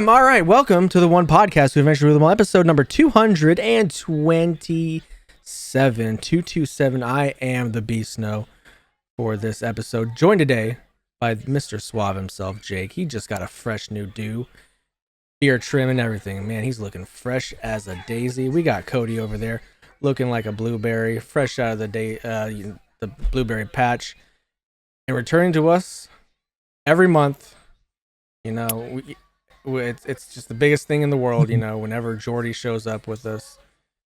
All right, welcome to the One Podcast who eventually them all, episode number 227. 227. I am the Beast Snow for this episode. Joined today by Mr. Suave himself, Jake. He just got a fresh new do. Beard trim and everything. Man, he's looking fresh as a daisy. We got Cody over there looking like a blueberry, fresh out of the blueberry patch. And returning to us every month, you know, it's just the biggest thing in the world, you know, whenever Jordy shows up with us.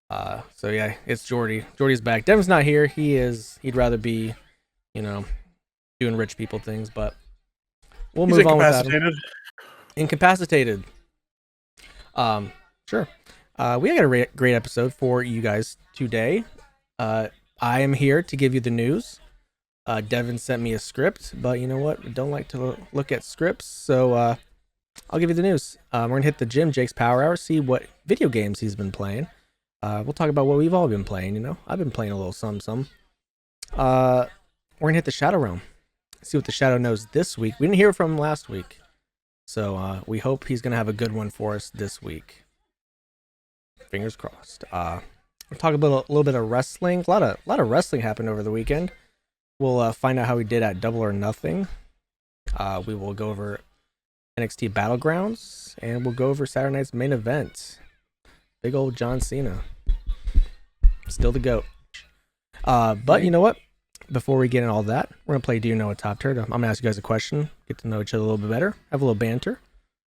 So yeah, it's Jordy. Jordy's back. Devin's not here. He'd rather be, you know, doing rich people things, but we'll move on without him. Incapacitated. Sure. We got a great episode for you guys today. I am here to give you the news. Devin sent me a script, but you know what? I don't like to look at scripts, so I'll give you the news. We're gonna hit the gym, Jake's Power Hour, see what video games he's been playing. We'll talk about what we've all been playing. You know, I've been playing a little some. We're gonna hit the Shadow Realm, see what the Shadow knows this week. We didn't hear from him last week, so we hope he's gonna have a good one for us this week. Fingers crossed. We'll talk about a little bit of wrestling. A lot of wrestling happened over the weekend. We'll find out how we did at Double or Nothing. We will go over NXT Battlegrounds, and we'll go over Saturday night's main event. Big old John Cena. Still the GOAT. But you know what? Before we get in all that, we're going to play Do You Know a TOPTERTA? I'm going to ask you guys a question, get to know each other a little bit better, have a little banter,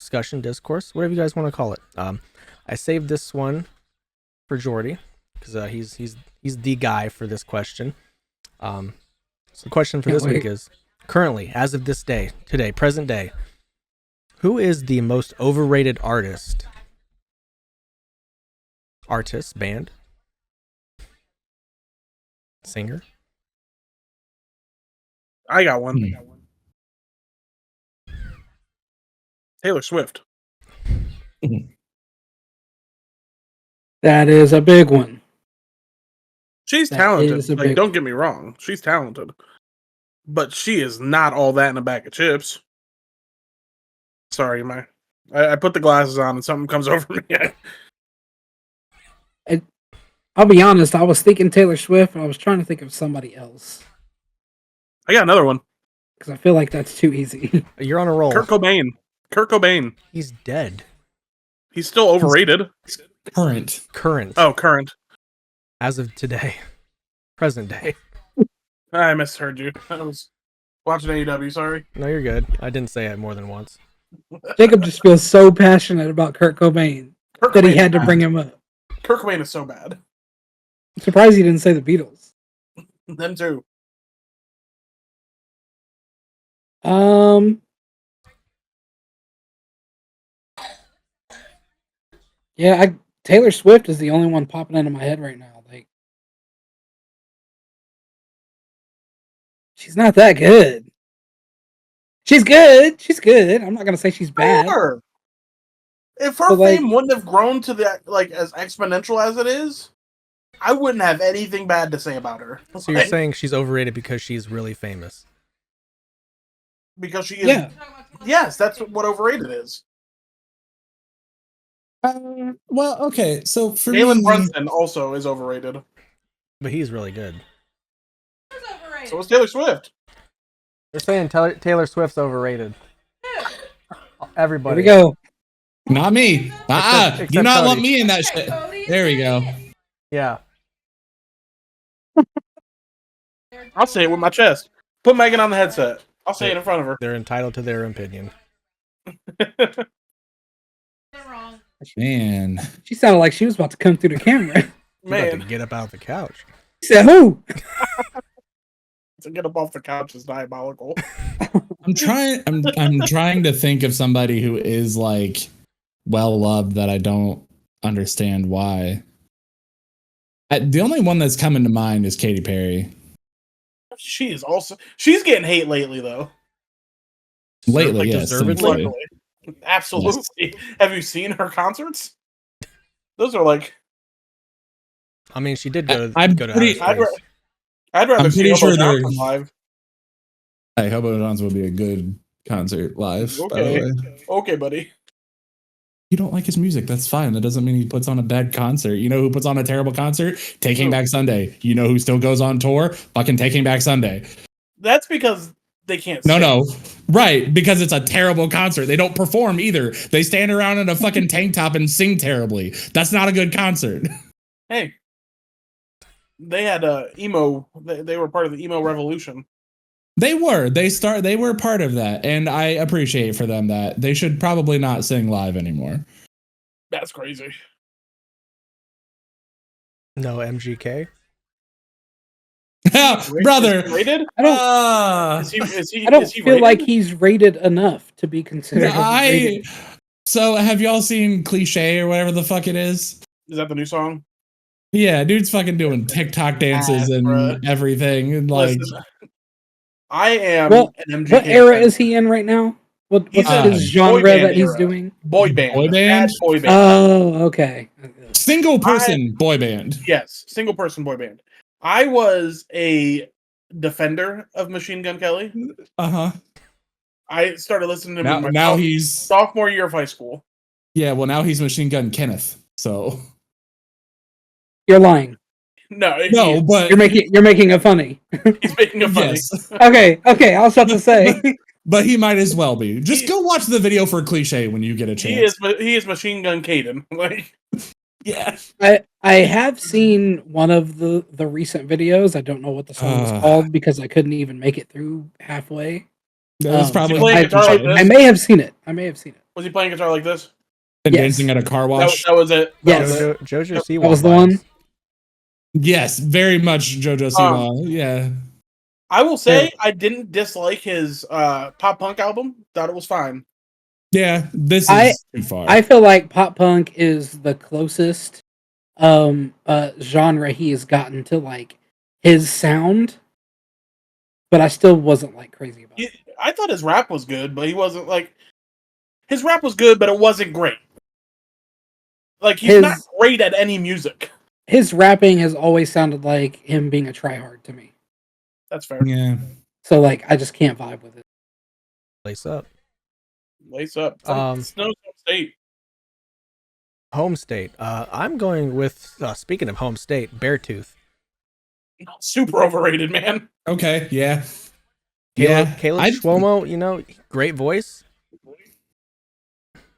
discussion, discourse, whatever you guys want to call it. I saved this one for Jordy, because he's the guy for this question. So the question for this week is, currently, as of this day, today, present day, who is the most overrated artist, band, singer? I got one. Taylor Swift. That is a big one. She's talented. Like, don't get me wrong. She's talented. But she is not all that in a bag of chips. Sorry, I put the glasses on and something comes over me. I'll be honest, I was thinking Taylor Swift, and I was trying to think of somebody else. I got another one. Because I feel like that's too easy. You're on a roll. Kurt Cobain. He's dead. He's still overrated. Current. Oh, current. As of today. Present day. I misheard you. I was watching AEW, sorry. No, you're good. I didn't say it more than once. Jacob just feels so passionate about Kurt Cobain that he had to bring him up. Kurt Cobain is so bad. I'm surprised he didn't say the Beatles. Them too. Yeah, Taylor Swift is the only one popping into my head right now. Like, she's not that good. She's good. I'm not gonna say she's bad. Sure. If her fame wouldn't have grown to that, like, as exponential as it is, I wouldn't have anything bad to say about her. So you're saying she's overrated because she's really famous? Because she is. Yeah. Yes, that's what overrated is. Well, okay. So for Jalen Brunson also is overrated, but he's really good. So is Taylor Swift. They're saying Taylor Swift's overrated. Everybody. Here we go. Not me. Except Do not Cody. want me in that shit. There we go. Yeah. I'll say it with my chest. Put Megan on the headset. I'll say it in front of her. They're entitled to their opinion. Man. She sounded like she was about to come through the camera. About to get up out of the couch. She said, who? To get up off the couch is diabolical. I'm trying to think of somebody who is like well loved that I don't understand why. The only one that's coming to mind is Katy Perry. She's getting hate lately though. Lately, like, yes. deservedly. Absolutely. Yes. Have you seen her concerts? Those are like. I mean, she did go to. I'd rather see Hobo Johnson live. Hey, Hobo Johnson would be a good concert live. Okay, okay, buddy. You don't like his music. That's fine. That doesn't mean he puts on a bad concert. You know who puts on a terrible concert? Taking Back Sunday. You know who still goes on tour? Fucking Taking Back Sunday. That's because they can't sing. No. Right. Because it's a terrible concert. They don't perform either. They stand around in a fucking tank top and sing terribly. That's not a good concert. Hey. They had emo. They were part of the emo revolution. They were. They were part of that, and I appreciate for them that. They should probably not sing live anymore. That's crazy. No MGK. Brother, rated? I don't. Is he I don't feel rated? like he's rated enough to be considered. So have y'all seen Cliche or whatever the fuck it is? Is that the new song? Yeah, dude's fucking doing TikTok dances and everything, and like. Listen, I am an MGK What era fan. is he in right now? What's He's his genre that he's doing? Boy band. Boy band? Boy band. Oh, okay. Single person boy band. Yes, single person boy band. I was a defender of Machine Gun Kelly. Uh-huh. I started listening to him now he's sophomore year of high school. Yeah, well now he's Machine Gun Kenneth. So You're lying. No, but you're making a funny. He's making a funny. Yes. Okay, I was about to say. But he might as well be. Just go watch the video for Cliche when you get a chance. He is Machine Gun Caden. Like, yeah. I have seen one of the recent videos. I don't know what the song was called because I couldn't even make it through halfway. That was probably. I may have seen it. Was he playing guitar like this? And dancing at a car wash. That was it. Yes. Jojo Siwa. That was the one. Yes, very much JoJo Siwa. Yeah. I will say I didn't dislike his pop punk album. Thought it was fine. Yeah, this is too far. I feel like pop punk is the closest genre he has gotten to like his sound, but I still wasn't like crazy about it. I thought his rap was good, but he wasn't like his rap was good, but it wasn't great. Like he's not great at any music. His rapping has always sounded like him being a tryhard to me. That's fair. Yeah. So like I just can't vibe with it. Lace up. Lace up. Snow State. Home state. I'm going with speaking of home state, Beartooth. Super overrated, man. Okay, yeah. Caleb Shlomo, great voice.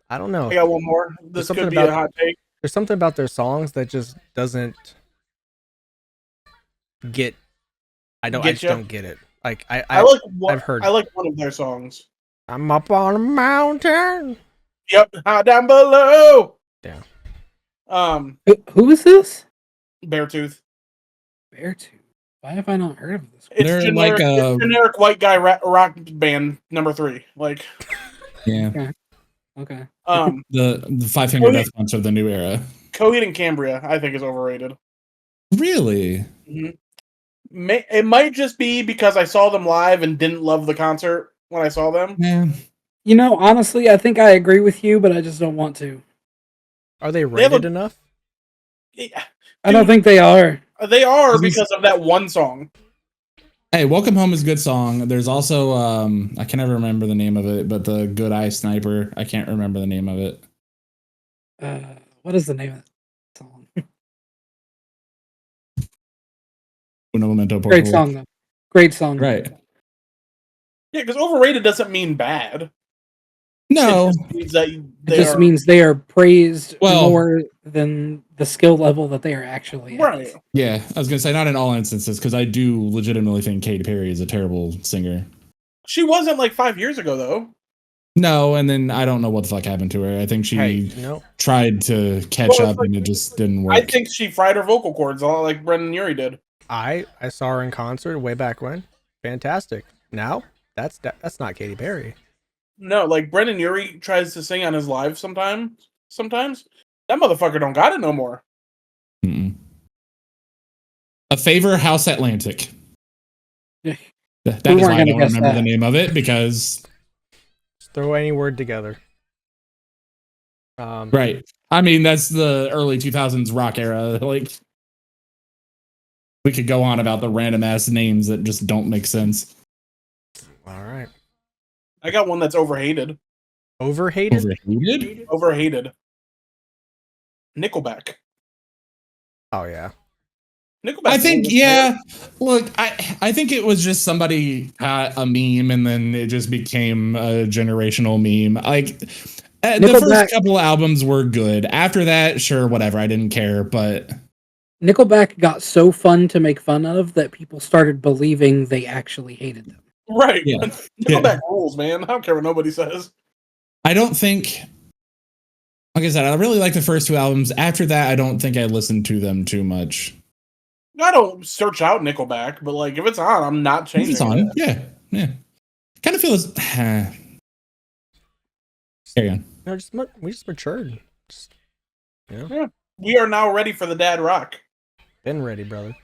I don't know. I got one more. This could be a hot take. There's something about their songs that just doesn't get. I just don't get it. Like I've heard. I like one of their songs. I'm up on a mountain. Yep, down below. Yeah. Who is this? Beartooth. Beartooth. Why have I not heard of this? It's generic white guy rock band number 3. Like. Yeah. Okay. The Five Finger Death Punch of the new era. Coheed and Cambria, I think, is overrated. Really? Mm-hmm. It might just be because I saw them live and didn't love the concert when I saw them. Yeah. Honestly, I think I agree with you, but I just don't want to. Are they rated enough? Yeah. I don't think they are. They are because of that one song. Hey, Welcome Home is a good song. There's also, I can never remember the name of it, but the Good Eye Sniper. I can't remember the name of it. What is the name of that song? Un momento, por Great favor. song, though. Great song. Right. Yeah, because overrated doesn't mean bad. No. It just means they are praised more than the skill level that they are actually right. at. Yeah, I was going to say not in all instances, because I do legitimately think Katy Perry is a terrible singer. She wasn't like 5 years ago, though. No, and then I don't know what the fuck happened to her. I think she tried to catch up and it just didn't work. I think she fried her vocal cords a lot like Brendan Urie did. I saw her in concert way back when. Fantastic. Now, that's not Katy Perry. No, like Brendan Urie tries to sing on his live sometimes. That motherfucker don't got it no more. Mm-mm. A Favor House Atlantic. Yeah. That is why I don't remember the name of it, because... Just throw any word together. Right. I mean, that's the early 2000s rock era. Like, we could go on about the random ass names that just don't make sense. All right. I got one that's overhated. Overhated? Overhated. Nickelback. Oh yeah. Nickelback. I think, yeah. Look, I think it was just somebody had a meme and then it just became a generational meme. Like the first couple albums were good. After that, sure, whatever. I didn't care, but Nickelback got so fun to make fun of that people started believing they actually hated them. Right. Yeah. Nickelback rules, man. I don't care what nobody says. I don't think, like I said, I really like the first two albums. After that, I don't think I listened to them too much. I don't search out Nickelback, but like if it's on, I'm not changing. If it's on, it. yeah. Kind of feels. Carry on. No, we just matured. Yeah. We are now ready for the dad rock. Been ready, brother.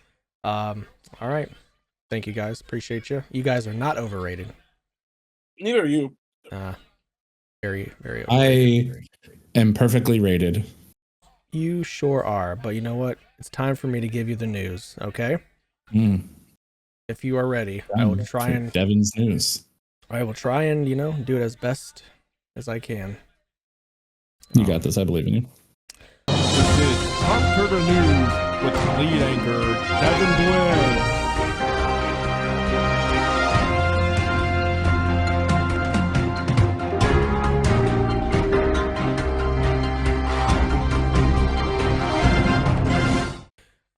All right. Thank you guys. Appreciate you. You guys are not overrated. Neither are you. Very, very overrated. I am perfectly rated. You sure are, but you know what? It's time for me to give you the news, okay? If you are ready, I will try and Devin's news. I will try and, do it as best as I can. You got this. I believe in you. This is TOPTERTA News with lead anchor Devin Boyz.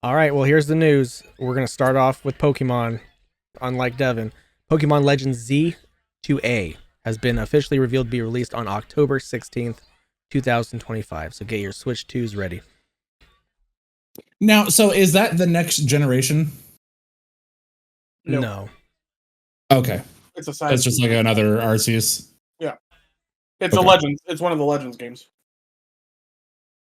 All right, well, here's the news. We're going to start off with Pokemon. Unlike Devin, Pokemon Legends Z2A has been officially revealed to be released on October 16th, 2025. So get your Switch 2s ready. Now, so is that the next generation? No. Okay. It's a side. It's just like another Arceus. Yeah. It's a Legends. It's one of the Legends games.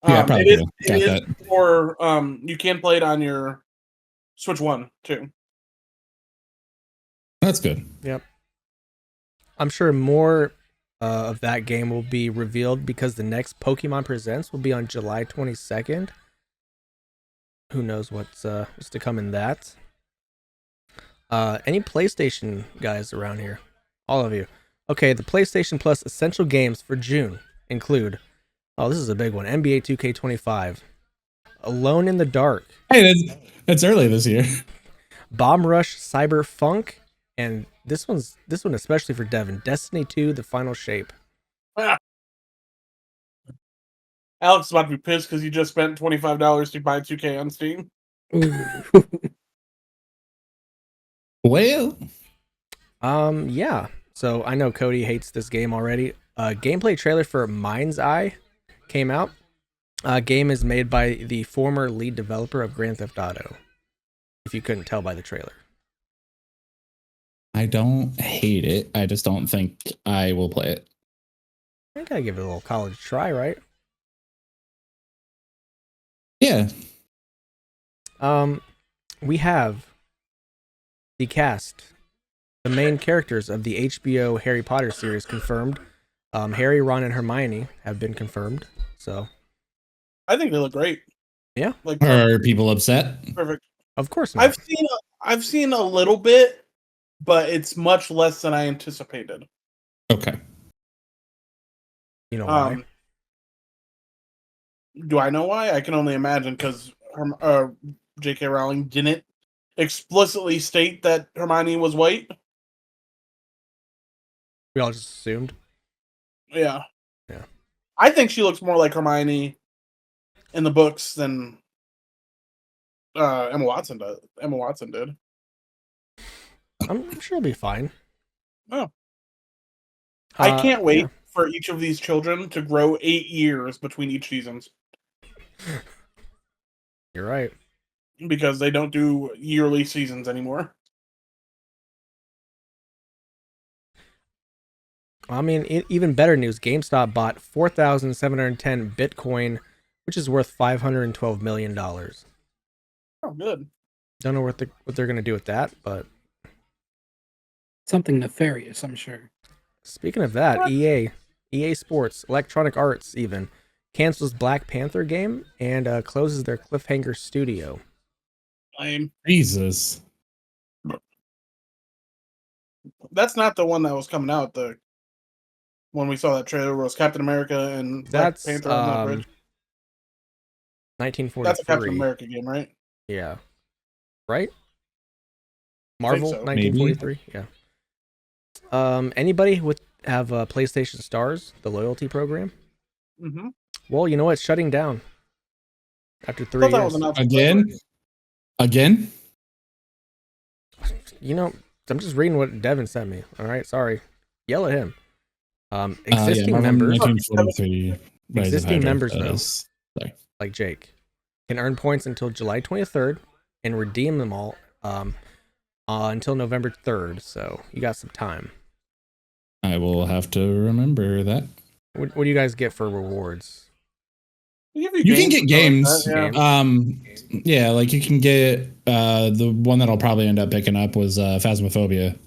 Yeah, probably it got is that. For you can play it on your Switch 1 too. That's good. Yep. I'm sure more of that game will be revealed because the next Pokemon Presents will be on July 22nd. Who knows what's to come in that? Any PlayStation guys around here? All of you. Okay, the PlayStation Plus Essential Games for June include... Oh, this is a big one. NBA 2K25. Alone in the Dark. Hey, that's early this year. Bomb Rush Cyberpunk. And this one especially for Devin. Destiny 2, The Final Shape. Alex is about to be pissed because you just spent $25 to buy 2K on Steam. Well. Yeah. So I know Cody hates this game already. Gameplay trailer for Mind's Eye came out. Game is made by the former lead developer of Grand Theft Auto. If you couldn't tell by the trailer. I don't hate it. I just don't think I will play it. I gotta give it a little college try, right? Yeah. We have the cast, the main characters of the HBO Harry Potter series confirmed. Harry, Ron, and Hermione have been confirmed. So, I think they look great. Yeah. Like, are people upset? Perfect. Of course not. I've seen a little bit, but it's much less than I anticipated. Okay. You know why? Do I know why? I can only imagine because J.K. Rowling didn't explicitly state that Hermione was white. We all just assumed. Yeah. Yeah. I think she looks more like Hermione in the books than Emma Watson did. I'm sure it'll be fine. Oh. I can't wait for each of these children to grow 8 years between each seasons. You're right. Because they don't do yearly seasons anymore. I mean, even better news. GameStop bought 4,710 Bitcoin, which is worth $512 million. Oh, good. Don't know what they're going to do with that, but... Something nefarious, I'm sure. Speaking of that, EA Sports, Electronic Arts even, cancels Black Panther game and closes their Cliffhanger studio. Jesus. That's not the one that was coming out. When we saw that trailer was Captain America and Black Panther on that bridge. 1943. That's a Captain America game, right? Yeah. Right? Marvel, so. 1943. Maybe. Yeah. Anybody have PlayStation Stars, the loyalty program? Mm-hmm. Well, you know what? It's shutting down after 3 years. Again? You know, I'm just reading what Devin sent me. All right, sorry. Yell at him. Existing members. 1943. Existing members, though, like Jake, can earn points until July 23rd and redeem them all until November 3rd. So you got some time. I will have to remember that. What do you guys get for rewards? You can get games. Like that, yeah. Like you can get the one that I'll probably end up picking up was Phasmophobia.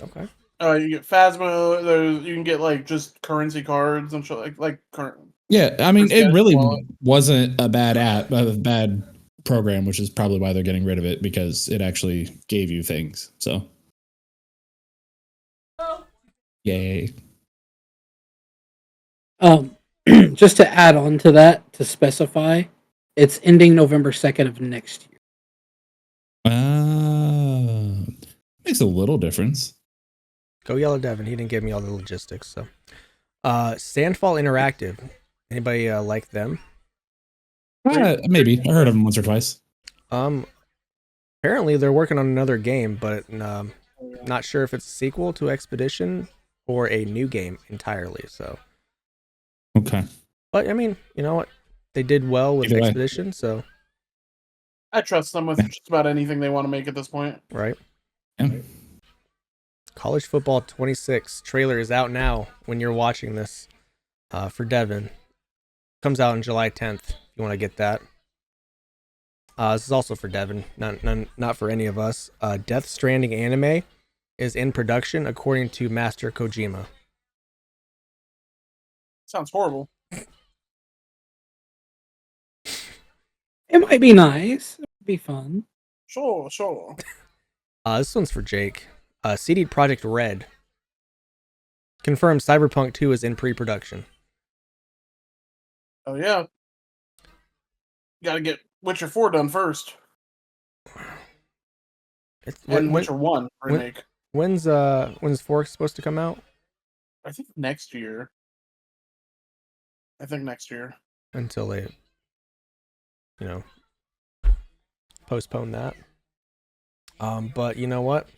Okay. You get Phasmo. You can get like just currency cards and shit like current. Yeah, I mean it really wasn't a bad program, which is probably why they're getting rid of it, because it actually gave you things. So, yay. Just to add on to that, to specify, it's ending November 2nd of next year. Makes a little difference. Go yell at Devin. He didn't give me all the logistics. So, Sandfall Interactive. Anybody like them? Maybe. I heard of them once or twice. Apparently they're working on another game, but not sure if it's a sequel to Expedition or a new game entirely. So, okay. But I mean, you know what? They did well with Expedition, so I trust them with just about anything they want to make at this point. Right. Yeah. College Football 26 trailer is out now when you're watching this for Devin. Comes out on July 10th if you want to get that. This is also for Devin, not for any of us. Death Stranding anime is in production according to Master Kojima. Sounds horrible. It might be nice. It would be fun. Sure. This one's for Jake. CD Projekt Red confirmed Cyberpunk 2 is in pre-production. Oh yeah. Gotta get Witcher 4 done first. Witcher 1 remake. When's 4 supposed to come out? I think next year. Until they, postpone that. But you know what?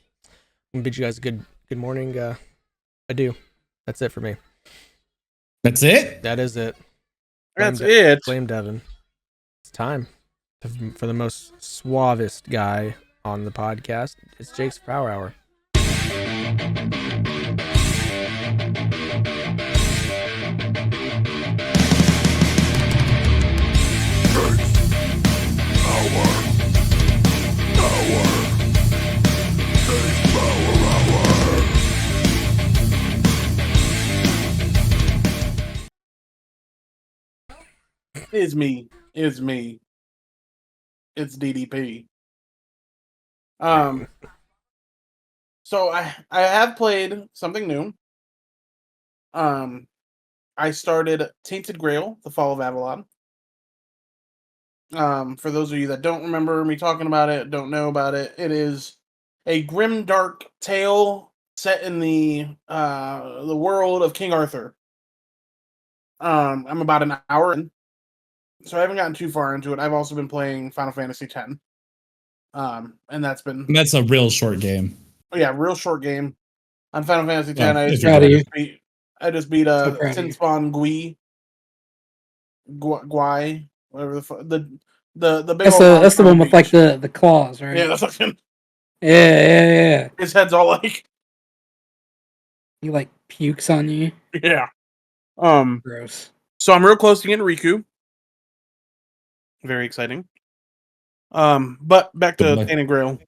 I'm gonna bid you guys a good morning. Adieu. That's it for me. That's it? That is it. That's it. Blame Devin. It's time for the most suavest guy on the podcast. It's Jake's Power Hour. It's me. It's DDP. So I have played something new. I started Tainted Grail, The Fall of Avalon. For those of you that don't remember me talking about it, don't know about it, it is a grim, dark tale set in the world of King Arthur. I'm about an hour in, so I haven't gotten too far into it. I've also been playing Final Fantasy X. And that's a real short game. Oh yeah, real short game. On Final Fantasy X, I just beat Tin Spawn Gwai, whatever the big. That's the one with like the claws, right? Yeah, that's fucking. Yeah. His head's all like. He like pukes on you. Yeah. Gross. So I'm real close to getting Riku. Very exciting. But back to Tainted Grail.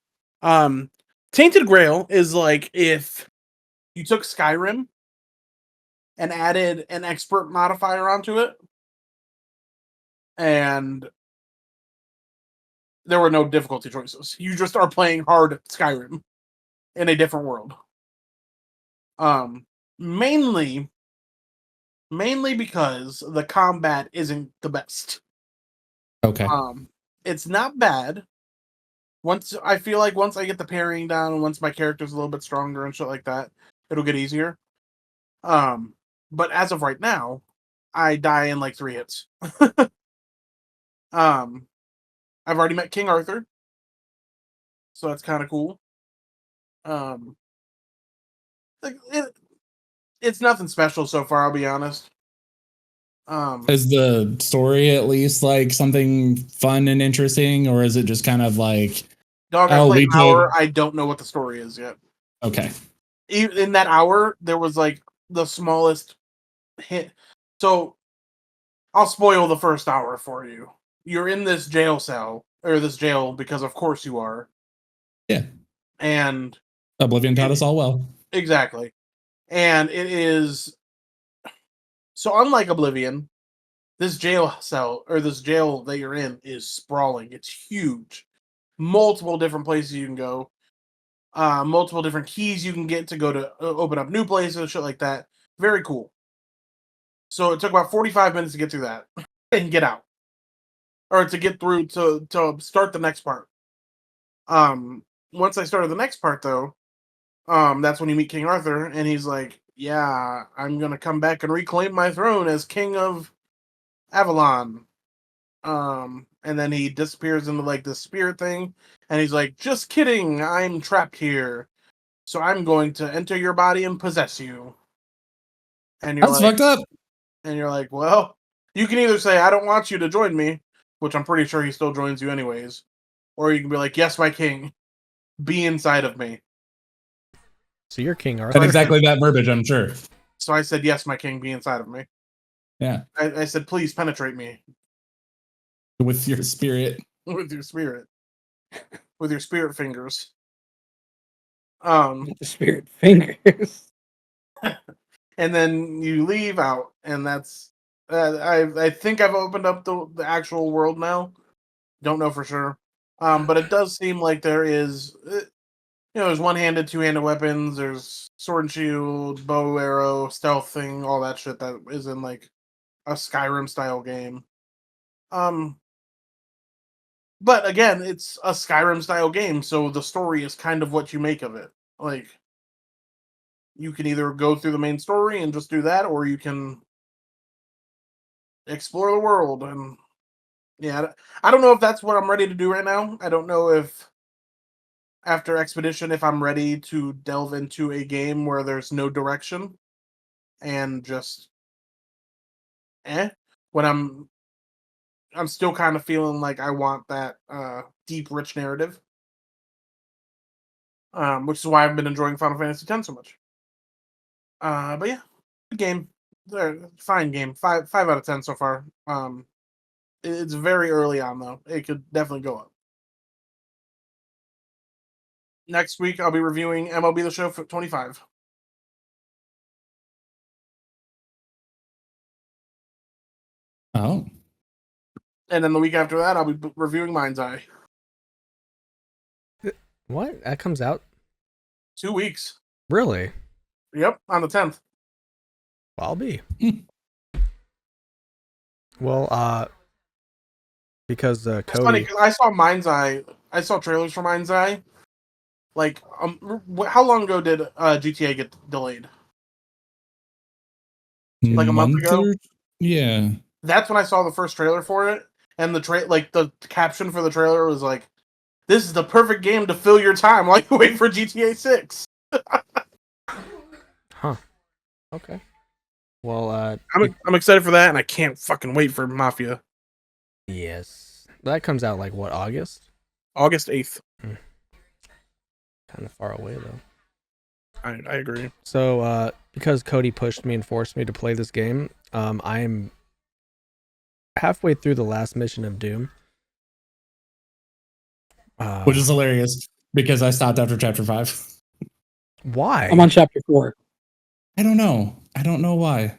Tainted Grail is like if you took Skyrim and added an expert modifier onto it, and there were no difficulty choices. You just are playing hard Skyrim in a different world. Mainly because the combat isn't the best. Okay. It's not bad. I feel like once I get the parrying down, and once my character's a little bit stronger and shit like that, it'll get easier. But as of right now, I die in like 3 hits. I've already met King Arthur, so that's kind of cool. It's nothing special so far, I'll be honest. Is the story at least like something fun and interesting, or is it just kind of like, Dog, I played an hour. I don't know what the story is yet. Okay. In that hour, there was like the smallest hint. So I'll spoil the first hour for you. You're in this jail cell, or this jail, because of course you are. Yeah. And Oblivion taught us all well. Exactly. And it is... So unlike Oblivion, this jail cell, or this jail that you're in, is sprawling. It's huge. Multiple different places you can go. Multiple different keys you can get to go to open up new places, shit like that. Very cool. So it took about 45 minutes to get through that and get out. Or to get through to start the next part. Once I started the next part, though, that's when you meet King Arthur, and he's like, yeah, I'm going to come back and reclaim my throne as King of Avalon. And then he disappears into like this spirit thing, and he's like, just kidding, I'm trapped here. So I'm going to enter your body and possess you. And you're That's like, fucked up. And you're like, well, you can either say, I don't want you to join me, which I'm pretty sure he still joins you anyways. Or you can be like, yes, my king, be inside of me. So you're King Arthur. And exactly that verbiage, I'm sure. So I said, yes, my king, be inside of me. Yeah. I said, please penetrate me. With your spirit. With your spirit. With your spirit fingers. With the spirit fingers. And then you leave out, and that's... I think I've opened up the actual world now. Don't know for sure. But it does seem like there is... there's one-handed, two-handed weapons, there's sword and shield, bow, arrow, stealth thing, all that shit that is in like a Skyrim-style game. But again, it's a Skyrim-style game, so the story is kind of what you make of it. Like, you can either go through the main story and just do that, or you can explore the world. And yeah, I don't know if that's what I'm ready to do right now. I don't know if after Expedition, if I'm ready to delve into a game where there's no direction and just when I'm still kind of feeling like I want that deep, rich narrative, which is why I've been enjoying Final Fantasy X so much. But yeah, good game, fine game, 5 out of 10 so far. It's very early on though; it could definitely go up. Next week, I'll be reviewing MLB The Show for 25. Oh. And then the week after that, I'll be reviewing Mind's Eye. What? That comes out? 2 weeks. Really? Yep, on the 10th. I'll be. Well, because Cody... It's funny, 'cause I saw Mind's Eye. I saw trailers for Mind's Eye. Like, how long ago did GTA get delayed? Like a month ago? Yeah. That's when I saw the first trailer for it, and the caption for the trailer was like, "This is the perfect game to fill your time while you wait for GTA 6." Huh. Okay. Well, I'm excited for that, and I can't fucking wait for Mafia. Yes. That comes out like what, August? August 8th. Kind of far away though. I agree. So, because Cody pushed me and forced me to play this game, I'm halfway through the last mission of Doom. Which is hilarious because I stopped after chapter 5. Why? I'm on chapter 4. I don't know. I don't know why.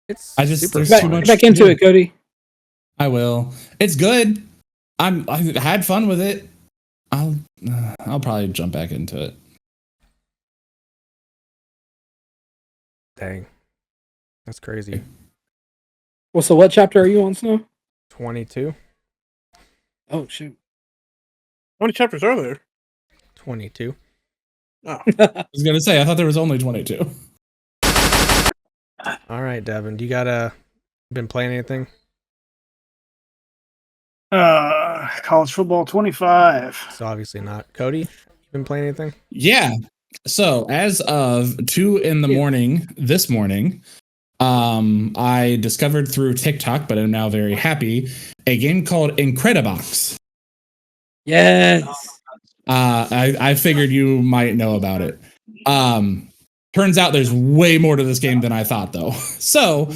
It's I just super there's get too much back into it, Cody. I will. It's good. I had fun with it. I'll probably jump back into it. Dang. That's crazy. Well, so what chapter are you on, Snow? 22. Oh shoot! How many chapters are there? 22. Oh, I was gonna say I thought there was only 22. All right, Devin, do you been playing anything? College football 25. So obviously not. Cody, you been playing anything? Yeah. So as of 2 a.m. this morning, I discovered through TikTok, but I'm now very happy, a game called Incredibox. Yes. I figured you might know about it. Turns out there's way more to this game than I thought, though. So,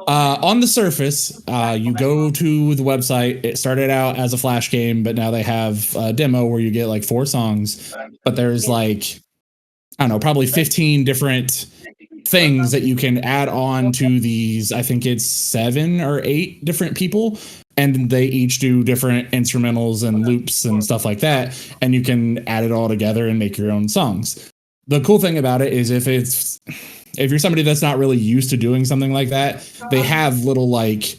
on the surface, you go to the website. It started out as a Flash game, but now they have a demo where you get like 4 songs. But there's like, I don't know, probably 15 different things that you can add on to these. I think it's 7 or 8 different people. And they each do different instrumentals and loops and stuff like that. And you can add it all together and make your own songs. The cool thing about it is if you're somebody that's not really used to doing something like that, they have little like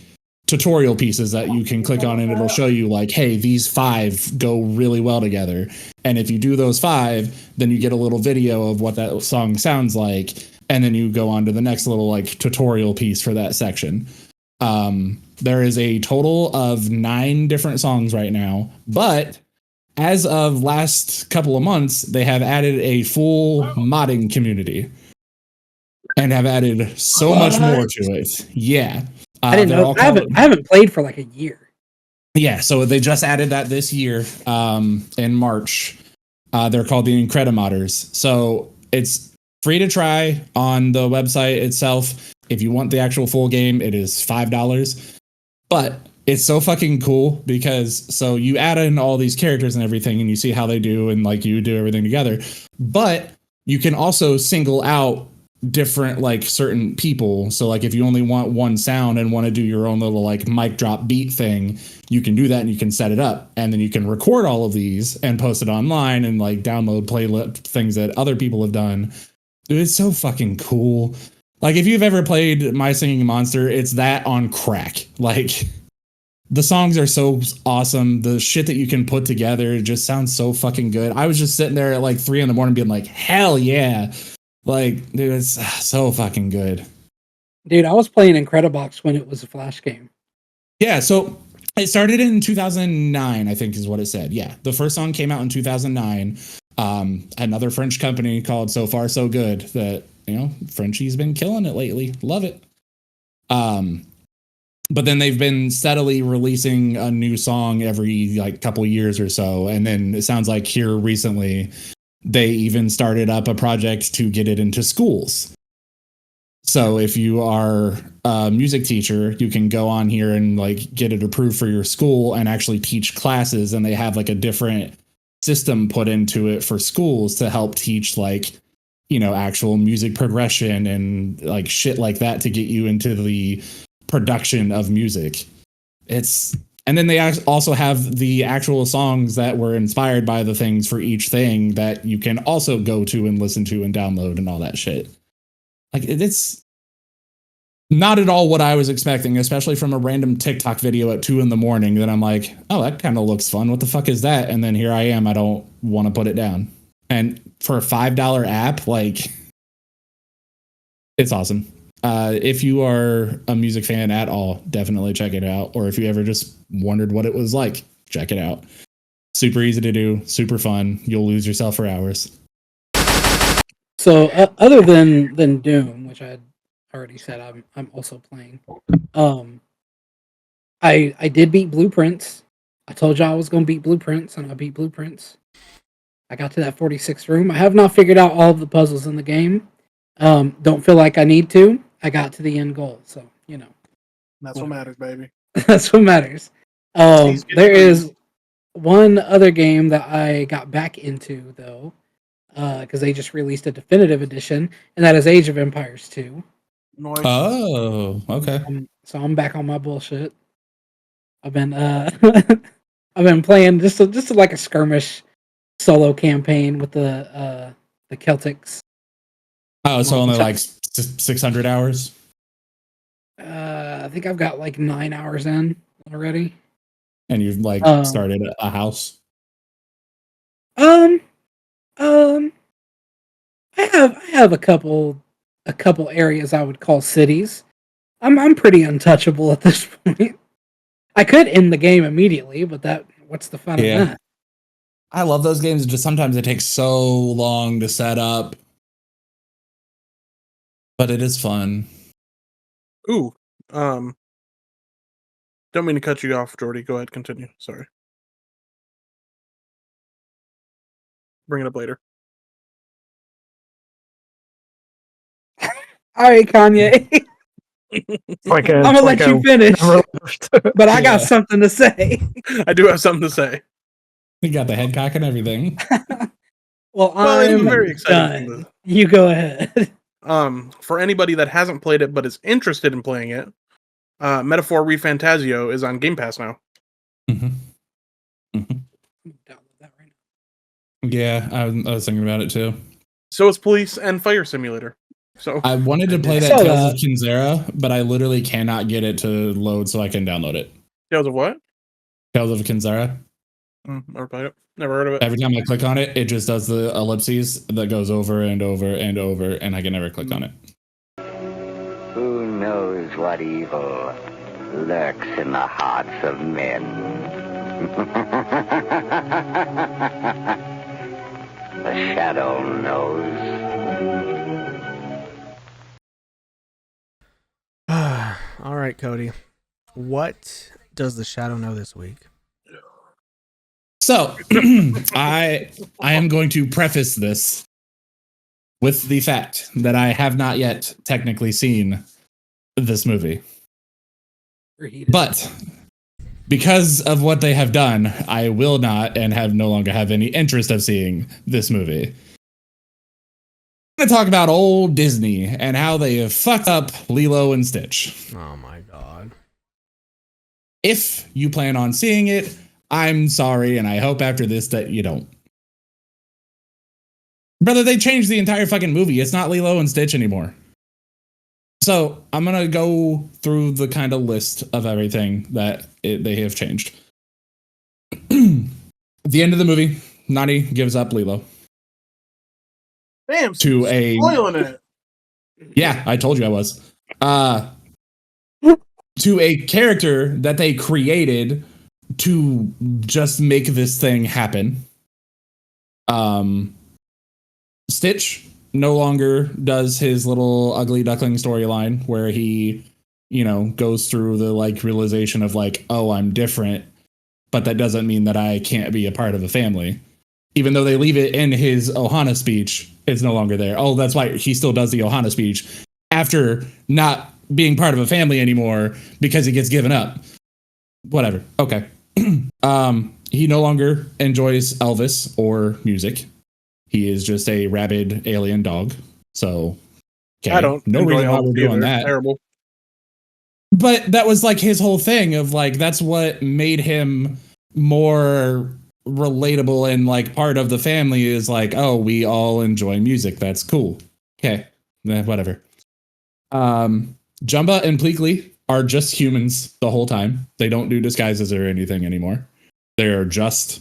tutorial pieces that you can click on and it'll show you like, hey, these 5 go really well together. And if you do those 5, then you get a little video of what that song sounds like. And then you go on to the next little like tutorial piece for that section. There is a total of 9 different songs right now, but as of last couple of months, they have added a full modding community and have added so much more to it. Yeah. I didn't know. I haven't played for like a year. Yeah. So they just added that this year, in March. They're called the Incredimodders. So it's free to try on the website itself. If you want the actual full game, it is $5. But it's so fucking cool because so you add in all these characters and everything and you see how they do and like you do everything together. But you can also single out different like certain people. So like if you only want one sound and want to do your own little like mic drop beat thing, you can do that and you can set it up and then you can record all of these and post it online and like download playlist things that other people have done. Dude, it's so fucking cool. Like if you've ever played My Singing Monster, it's that on crack. Like the songs are so awesome. The shit that you can put together just sounds so fucking good. I was just sitting there at like 3 a.m. being like, hell yeah. Like, dude, it's so fucking good. Dude, I was playing Incredibox when it was a Flash game. Yeah, so it started in 2009, I think is what it said. Yeah, the first song came out in 2009. Another French company called So Far So Good that, you know, Frenchie's been killing it lately. Love it. But then they've been steadily releasing a new song every like couple years or so. And then it sounds like here recently, they even started up a project to get it into schools. So if you are a music teacher, you can go on here and like get it approved for your school and actually teach classes. And they have like a different system put into it for schools to help teach like, you know, actual music progression and like shit like that to get you into the production of music. And then they also have the actual songs that were inspired by the things for each thing that you can also go to and listen to and download and all that shit. Like it's not at all what I was expecting, especially from a random TikTok video at 2 a.m. That I'm like, oh, that kind of looks fun. What the fuck is that? And then here I am. I don't want to put it down. And for a $5 app, like it's awesome. If you are a music fan at all, definitely check it out. Or if you ever just wondered what it was like, check it out. Super easy to do, super fun. You'll lose yourself for hours. So other than Doom, which I already said I'm also playing, I did beat Blueprints. I told y'all I was going to beat Blueprints, and I beat Blueprints. I got to that 46th room. I have not figured out all of the puzzles in the game. Don't feel like I need to. I got to the end goal, so you know. That's what matters, baby. That's what matters. There is one other game that I got back into though, because they just released a definitive edition, and that is Age of Empires 2. Nice. Oh, okay. So I'm back on my bullshit. I've been I've been playing just like a skirmish solo campaign with the Celtics. Oh, so only like 600 hours? I think I've got like 9 hours in already. and you've like started a house? I have a couple areas I would call cities. I'm pretty untouchable at this point. I could end the game immediately, but what's the fun of that? I love those games. Just sometimes it takes so long to set up, but it is fun. Ooh, don't mean to cut you off, Jordy. Go ahead, continue. Sorry. Bring it up later. All right, Kanye. I'm gonna let you finish, but I got something to say. I do have something to say. You got the head cock and everything. Well, I'm very excited. Done. You go ahead. For anybody that hasn't played it but is interested in playing it, Metaphor ReFantazio is on Game Pass now. Yeah, I was thinking about it too. So it's Police and Fire Simulator. So I wanted to play that Tales of Kinzera, but I literally cannot get it to load so I can download it. Tales of what? Tales of Kinzera. Never played it. Never heard of it. Every time I click on it, it just does the ellipses that goes over and over and over, and I can never click on it. Who knows what evil lurks in the hearts of men? The shadow knows. All right, Cody. What does the shadow know this week? So, I am going to preface this with the fact that I have not yet technically seen this movie. But because of what they have done, I will not and have no longer have any interest of seeing this movie. I'm going to talk about old Disney and how they have fucked up Lilo and Stitch. Oh my god. If you plan on seeing it, I'm sorry, and I hope after this that you don't. Brother, they changed the entire fucking movie. It's not Lilo and Stitch anymore. So I'm going to go through the kind of list of everything that they have changed. At the end of the movie, Nani gives up Lilo. Damn, to spoiling it. Yeah, I told you I was. To a character that they created to just make this thing happen. Stitch no longer does his little ugly duckling storyline where he, goes through the realization of oh, I'm different, but that doesn't mean that I can't be a part of a family. Even though they leave it in his Ohana speech, it's no longer there. Oh, that's why he still does the Ohana speech after not being part of a family anymore because he gets given up. Whatever. Okay. He no longer enjoys Elvis or music. He is just a rabid alien dog. So, okay. I don't. No reason why we're doing that. Terrible. But that was his whole thing of that's what made him more relatable and part of the family is oh, we all enjoy music. That's cool. Okay. Whatever. Jumba and Pleakley are just humans the whole time. They don't do disguises or anything anymore. They're just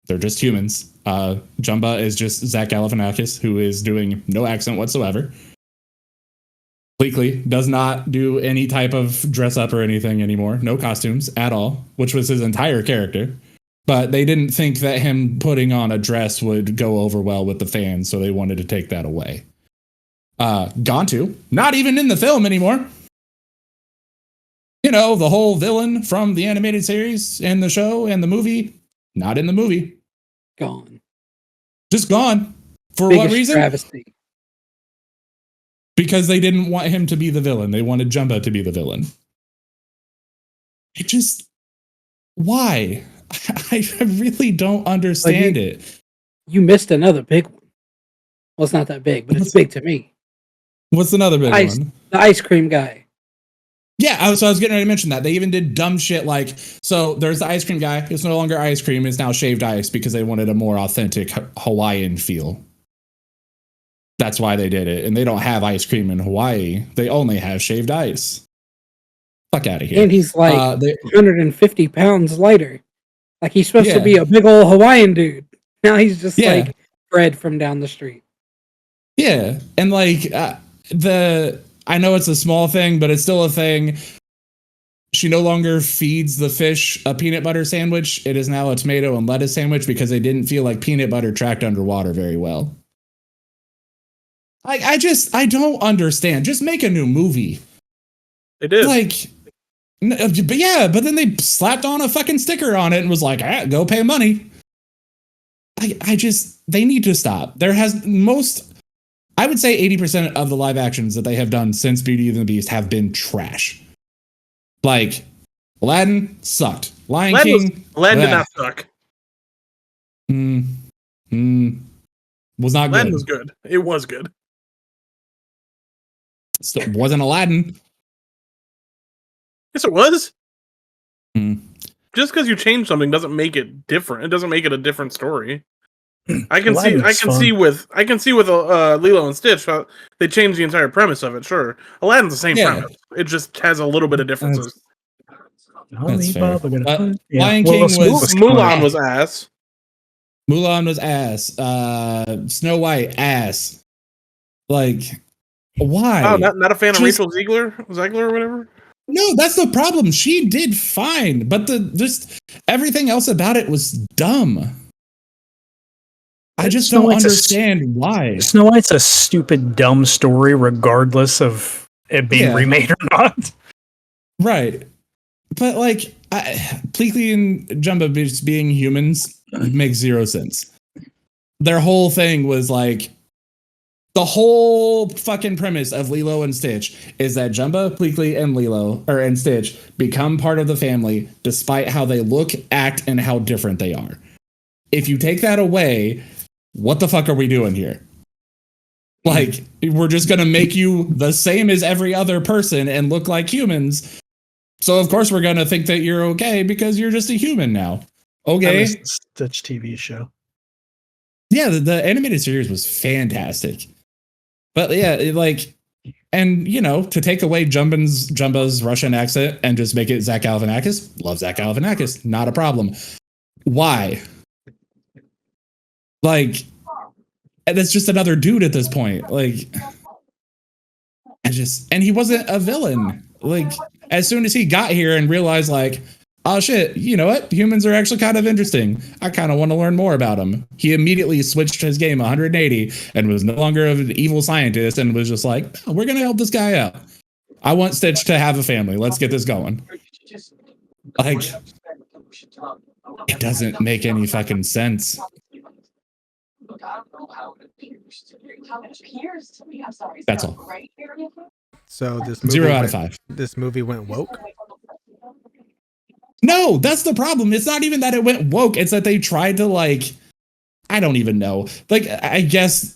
humans. Jumba is just Zach Galifianakis, who is doing no accent whatsoever. Pleakley does not do any type of dress up or anything anymore. No costumes at all, which was his entire character. But they didn't think that him putting on a dress would go over well with the fans, so they wanted to take that away. Gontu, not even in the film anymore. The whole villain from the animated series and the show and the movie, not in the movie. Gone. Just gone. For Biggest what reason? Travesty. Because they didn't want him to be the villain. They wanted Jumba to be the villain. It just... Why? I really don't understand it. You missed another big one. Well, it's not that big, but it's big to me. What's another big one? The ice cream guy. Yeah, I was getting ready to mention that. They even did dumb shit so there's the ice cream guy. It's no longer ice cream. It's now shaved ice because they wanted a more authentic Hawaiian feel. That's why they did it. And they don't have ice cream in Hawaii. They only have shaved ice. Fuck out of here. And he's like 150 pounds lighter. Like he's supposed to be a big old Hawaiian dude. Now he's just like Fred from down the street. Yeah, and like I know it's a small thing, but it's still a thing. She no longer feeds the fish a peanut butter sandwich. It is now a tomato and lettuce sandwich because they didn't feel like peanut butter tracked underwater very well. I don't understand. Just make a new movie. They did. Like, but then they slapped on a fucking sticker on it and was like, go pay money. They need to stop. I would say 80% of the live actions that they have done since Beauty and the Beast have been trash. Like, Aladdin sucked. Lion King. Aladdin did not suck. Was not good. Aladdin was good. It was good. Still wasn't Aladdin. Yes, it was. Just because you change something doesn't make it different. It doesn't make it a different story. I can see with Lilo and Stitch, they changed the entire premise of it. Sure, Aladdin's the same premise. It just has a little bit of differences. That's fair. Lion King was Mulan was ass. Mulan was ass. Snow White ass. Like, why? Oh, not a fan of Rachel Zegler or whatever. No, that's the problem. She did fine, but just everything else about it was dumb. I just don't understand why. Snow White's a stupid, dumb story, regardless of it being remade or not. Right. But, like, Pleakley and Jumba just being humans makes zero sense. Their whole thing was, like, the whole fucking premise of Lilo and Stitch is that Jumba, Pleakley, and Stitch become part of the family despite how they look, act, and how different they are. If you take that away, what the fuck are we doing here? Like, we're just going to make you the same as every other person and look like humans. So, of course, we're going to think that you're okay because you're just a human now. Okay. Stitch TV show. Yeah, the animated series was fantastic. But yeah, to take away Jumba's Russian accent and just make it Zach Galifianakis, love Zach Galifianakis, not a problem. Why? Like, that's just another dude at this point. Like, and he wasn't a villain. Like, as soon as he got here and realized, like, oh shit, you know what? Humans are actually kind of interesting. I kind of want to learn more about them. He immediately switched his game 180 and was no longer an evil scientist and was just like, oh, we're going to help this guy out. I want Stitch to have a family. Let's get this going. Like, it doesn't make any fucking sense. That's all. So this movie 0 out of 5. This movie went woke. No, that's the problem. It's not even that it went woke. It's that they tried to, like, I don't even know. Like, I guess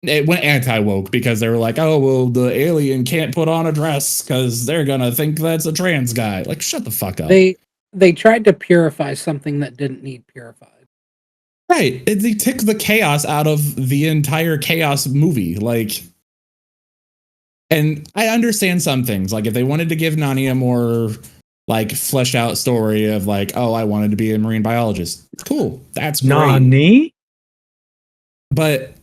it went anti-woke because they were like, oh, well, the alien can't put on a dress because they're going to think that's a trans guy. Like, shut the fuck up. They tried to purify something that didn't need purified. Right. They took the chaos out of the entire chaos movie. Like, and I understand some things. Like, if they wanted to give Nani a more, like, fleshed out story of, like, oh, I wanted to be a marine biologist. Cool. That's great. Nani? But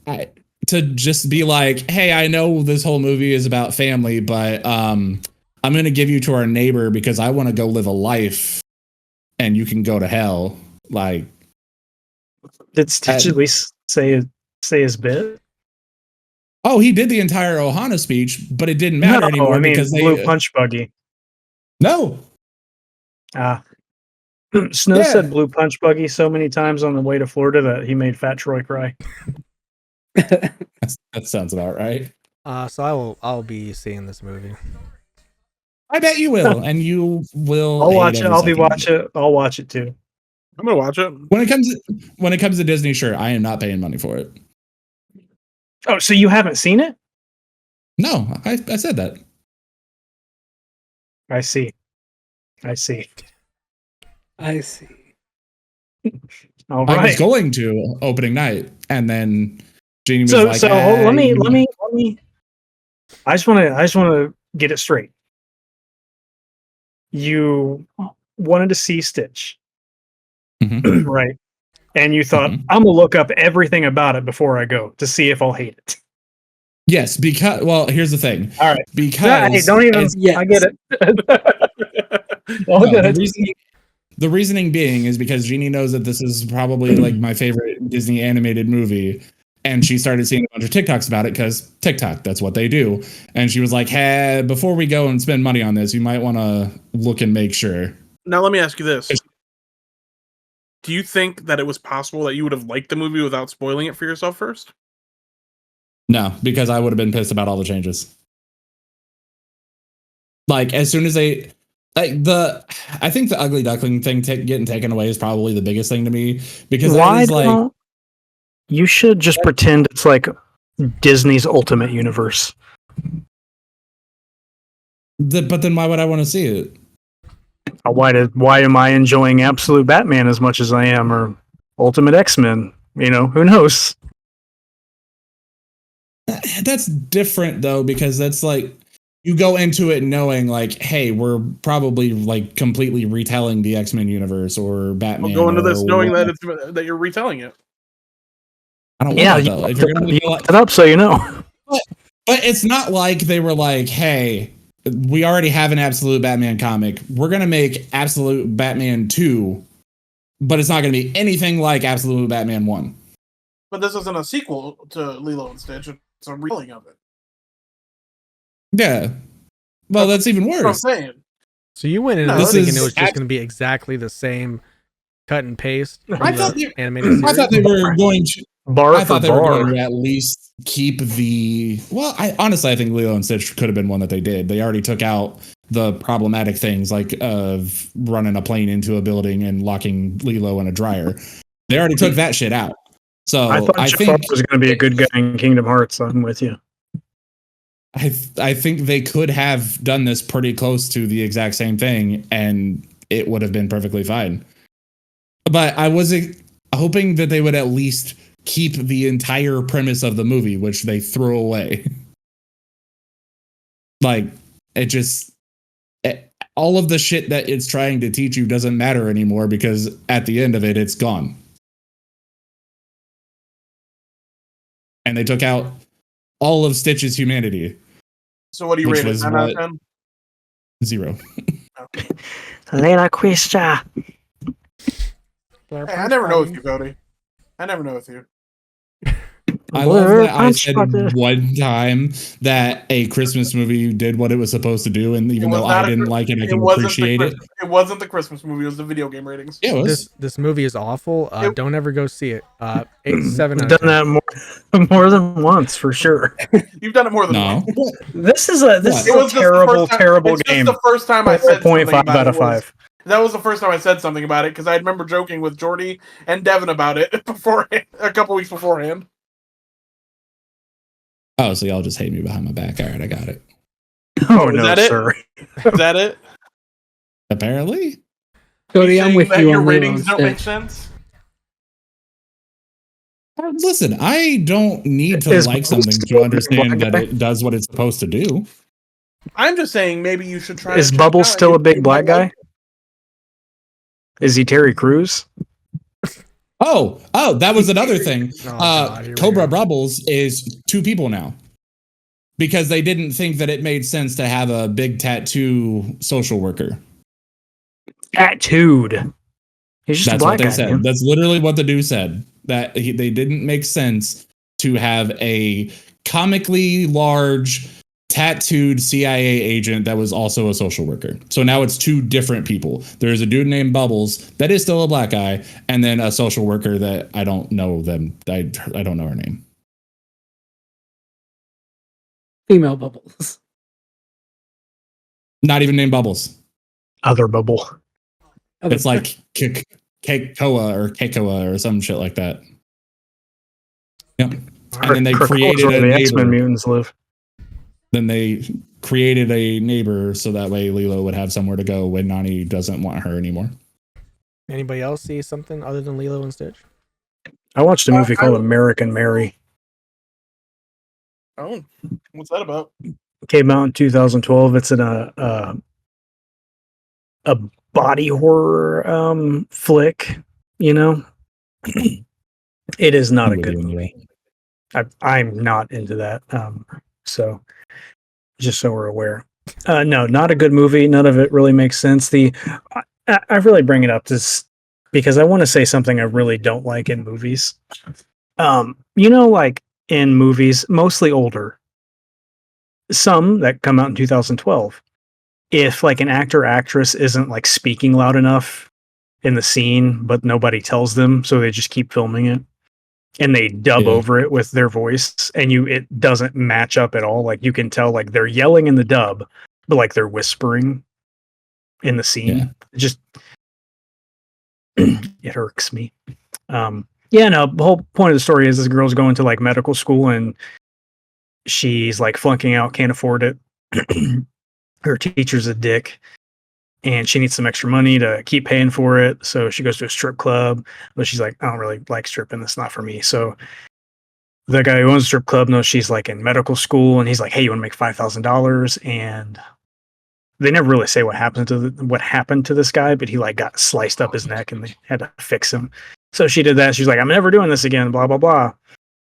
to just be like, hey, I know this whole movie is about family, but I'm going to give you to our neighbor because I want to go live a life and you can go to hell. Like, did Stitch at least say his bit? Oh, he did the entire Ohana speech, but it didn't matter anymore because they Blue Punch Buggy. No. Snow said Blue Punch Buggy so many times on the way to Florida that he made Fat Troy cry. That sounds about right. So I'll be seeing this movie. I bet you will, and you will. I'll watch it. I'll watch it too. I'm gonna watch it when it comes to Disney. Sure, I am not paying money for it. Oh, so you haven't seen it? No, I said that. I see. All right. I was going to opening night, and then Jeannie was like, "So let me. I just want to get it straight. you wanted to see Stitch, Mhm. right? And you thought, Mhm. I'm gonna look up everything about it before I go to see if I'll hate it. Yes, because here's the thing. All right, Because hey, don't even. Yes. I get it. no, the reasoning being is because Jeannie knows that this is probably like my favorite Disney animated movie. And she started seeing a bunch of TikToks about it because TikTok, that's what they do. And she was like, hey, before we go and spend money on this, you might want to look and make sure. Now, let me ask you this. Do you think that it was possible that you would have liked the movie without spoiling it for yourself first? No, because I would have been pissed about all the changes. Like, as soon as they... I think the ugly duckling thing getting taken away is probably the biggest thing to me. Because that is like... You should just pretend it's like Disney's Ultimate Universe. But then why would I want to see it? Why am I enjoying Absolute Batman as much as I am, or Ultimate X-Men? You know, who knows? That's different though, because that's like you go into it knowing like, hey, we're probably like completely retelling the X-Men universe or Batman. We'll go into this knowing that you're retelling it. I don't want that though. If you're gonna look it up so you know. But it's not like they were like, hey, we already have an Absolute Batman comic. We're gonna make Absolute Batman 2, but it's not gonna be anything like Absolute Batman 1. But this isn't a sequel to Lilo and Stitch. It's a retelling of it. Yeah. Well, that's even worse. That's what I'm saying. So you went into this thinking it was just going to be exactly the same cut and paste. I thought they were going to. Bar for bar. Were going to at least keep the. Well, I think Lilo and Stitch could have been one that they did. They already took out the problematic things like of running a plane into a building and locking Lilo in a dryer. They already took that shit out. So I think was going to be a good guy in Kingdom Hearts. I'm with you. I think they could have done this pretty close to the exact same thing, and it would have been perfectly fine. But I was hoping that they would at least keep the entire premise of the movie, which they threw away. Like, all of the shit that it's trying to teach you doesn't matter anymore because at the end of it, it's gone. And they took out all of Stitch's humanity. So what do you rate it? 9 out of 10? 0. Okay. Lena question. Hey, I never know with you, Cody. I never know with you. I love that I said one time that a Christmas movie did what it was supposed to do, and even though I didn't like it, I can appreciate it. It wasn't the Christmas movie; it was the video game ratings. Yeah, it was. This movie is awful. Don't ever go see it. 7 out of 10. Done that more than once for sure. You've done it more than once. This is a terrible game. It's the first time I said 0.5 out of 5. That was the first time I said something about it because I remember joking with Jordy and Devin about it beforehand, a couple weeks beforehand. Oh, so y'all just hate me behind my back. All right, I got it. Oh, no, sir. Is that it? Apparently. Cody, I'm with you. Your ratings don't make sense? Listen, I don't need to like something to understand that it does what it's supposed to do. I'm just saying maybe you should try. Is Bubbles still a big black guy? Is he Terry Crews? Oh, that was another thing. Cobra Bubbles is 2 people now. Because they didn't think that it made sense to have a big tattoo social worker. Tattooed. He's just That's a black what they guy, said. man. That's literally what the dude said. That they didn't make sense to have a comically large tattooed CIA agent that was also a social worker. So now it's 2 different people. There's a dude named Bubbles that is still a black guy, and then a social worker that I don't know them. I don't know her name. Female Bubbles. Not even named Bubbles. Other Bubble. It's like Kekoa or Kekoa or some shit like that. Yep. And then they created a neighbor. X-Men mutants live. Then they created a neighbor so that way Lilo would have somewhere to go when Nani doesn't want her anymore. Anybody else see something other than Lilo and Stitch? I watched a movie called American Mary. Oh, what's that about? Came out in 2012. It's in a a body horror flick, you know. It is not a good movie. I'm not into that. So just so we're aware. No, not a good movie. None of it really makes sense. I really bring it up just because I want to say something I really don't like in movies. Like in movies, mostly older, some that come out in 2012, if like an actor or actress isn't like speaking loud enough in the scene, but nobody tells them, so they just keep filming it and they dub over it with their voice, and it doesn't match up at all. Like you can tell like they're yelling in the dub, but like they're whispering in the scene. Yeah. Just it irks me. The whole point of the story is this girl's going to like medical school and she's like flunking out, can't afford it. Her teacher's a dick and she needs some extra money to keep paying for it. So she goes to a strip club, but she's like, I don't really like stripping. That's not for me. So the guy who owns the strip club knows she's like in medical school and he's like, hey, you want to make $5,000? And they never really say what happened to this guy, but he like got sliced up his neck and they had to fix him. So she did that. She's like, I'm never doing this again, blah, blah, blah.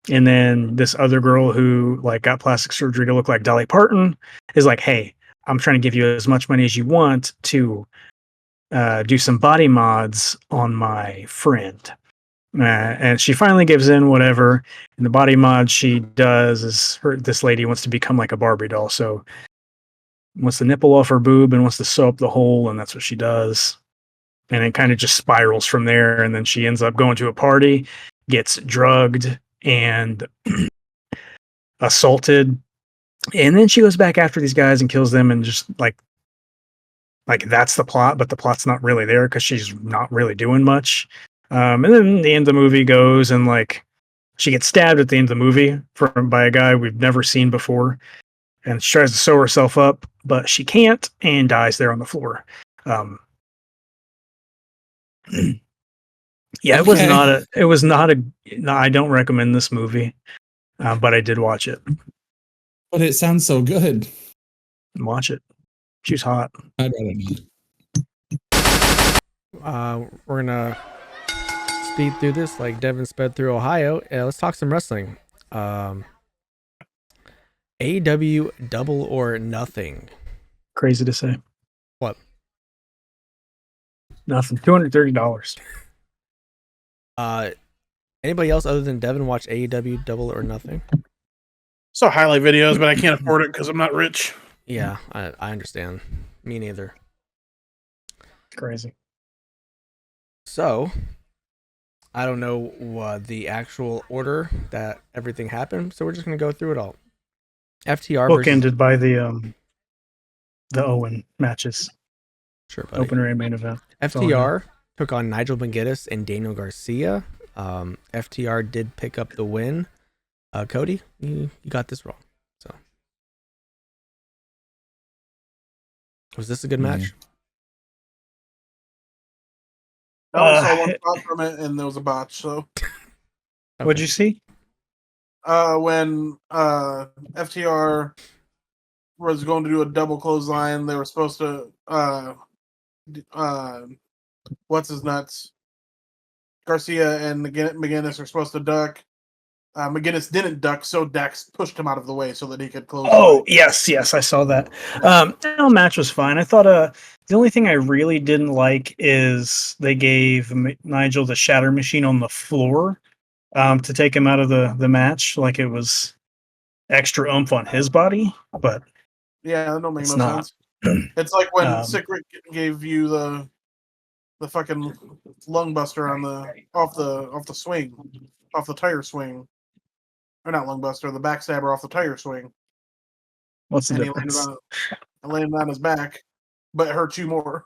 And then this other girl who like got plastic surgery to look like Dolly Parton is like, hey, I'm trying to give you as much money as you want to do some body mods on my friend. And she finally gives in, whatever. And the body mod she does is this lady wants to become like a Barbie doll. So wants the nipple off her boob and wants to sew up the hole. And that's what she does. And it kind of just spirals from there. And then she ends up going to a party, gets drugged and assaulted. And then she goes back after these guys and kills them, and just like that's the plot, but the plot's not really there because she's not really doing much. And then the end of the movie goes and like she gets stabbed at the end of the movie by a guy we've never seen before, and she tries to sew herself up, but she can't and dies there on the floor. Yeah, it was not a. No, I don't recommend this movie, but I did watch it. But it sounds so good. Watch it. She's hot. I'd rather not. We're gonna speed through this like Devin sped through Ohio. Let's talk some wrestling. AEW Double or Nothing. Crazy to say. What? Nothing. $230. Anybody else other than Devin watch AEW Double or Nothing? So highlight videos, but I can't afford it because I'm not rich. Yeah, I understand. Me neither. Crazy. So, I don't know the actual order that everything happened, so we're just gonna go through it all. FTR bookended by the Owen matches. Sure, buddy. Opener and main event. FTR took on Nigel McGuinness and Daniel Garcia. FTR did pick up the win. Cody, you got this wrong. So, was this a good match? I only saw one spot from it, and there was a botch. So, okay. What'd you see? When FTR was going to do a double clothesline, they were supposed to what's his nuts? Garcia and McGuinness are supposed to duck. McGuinness didn't duck, so Dax pushed him out of the way so that he could close. Oh, yes, I saw that. The match was fine. I thought the only thing I really didn't like is they gave Nigel the shatter machine on the floor to take him out of the match. Like it was extra oomph on his body, but yeah, that don't make no sense. It's like when Sick Rick gave you the fucking lung buster on off the swing, off the tire swing. Or not lung buster, the backstabber off the tire swing. What's the difference? He landed on his back, but it hurt you more.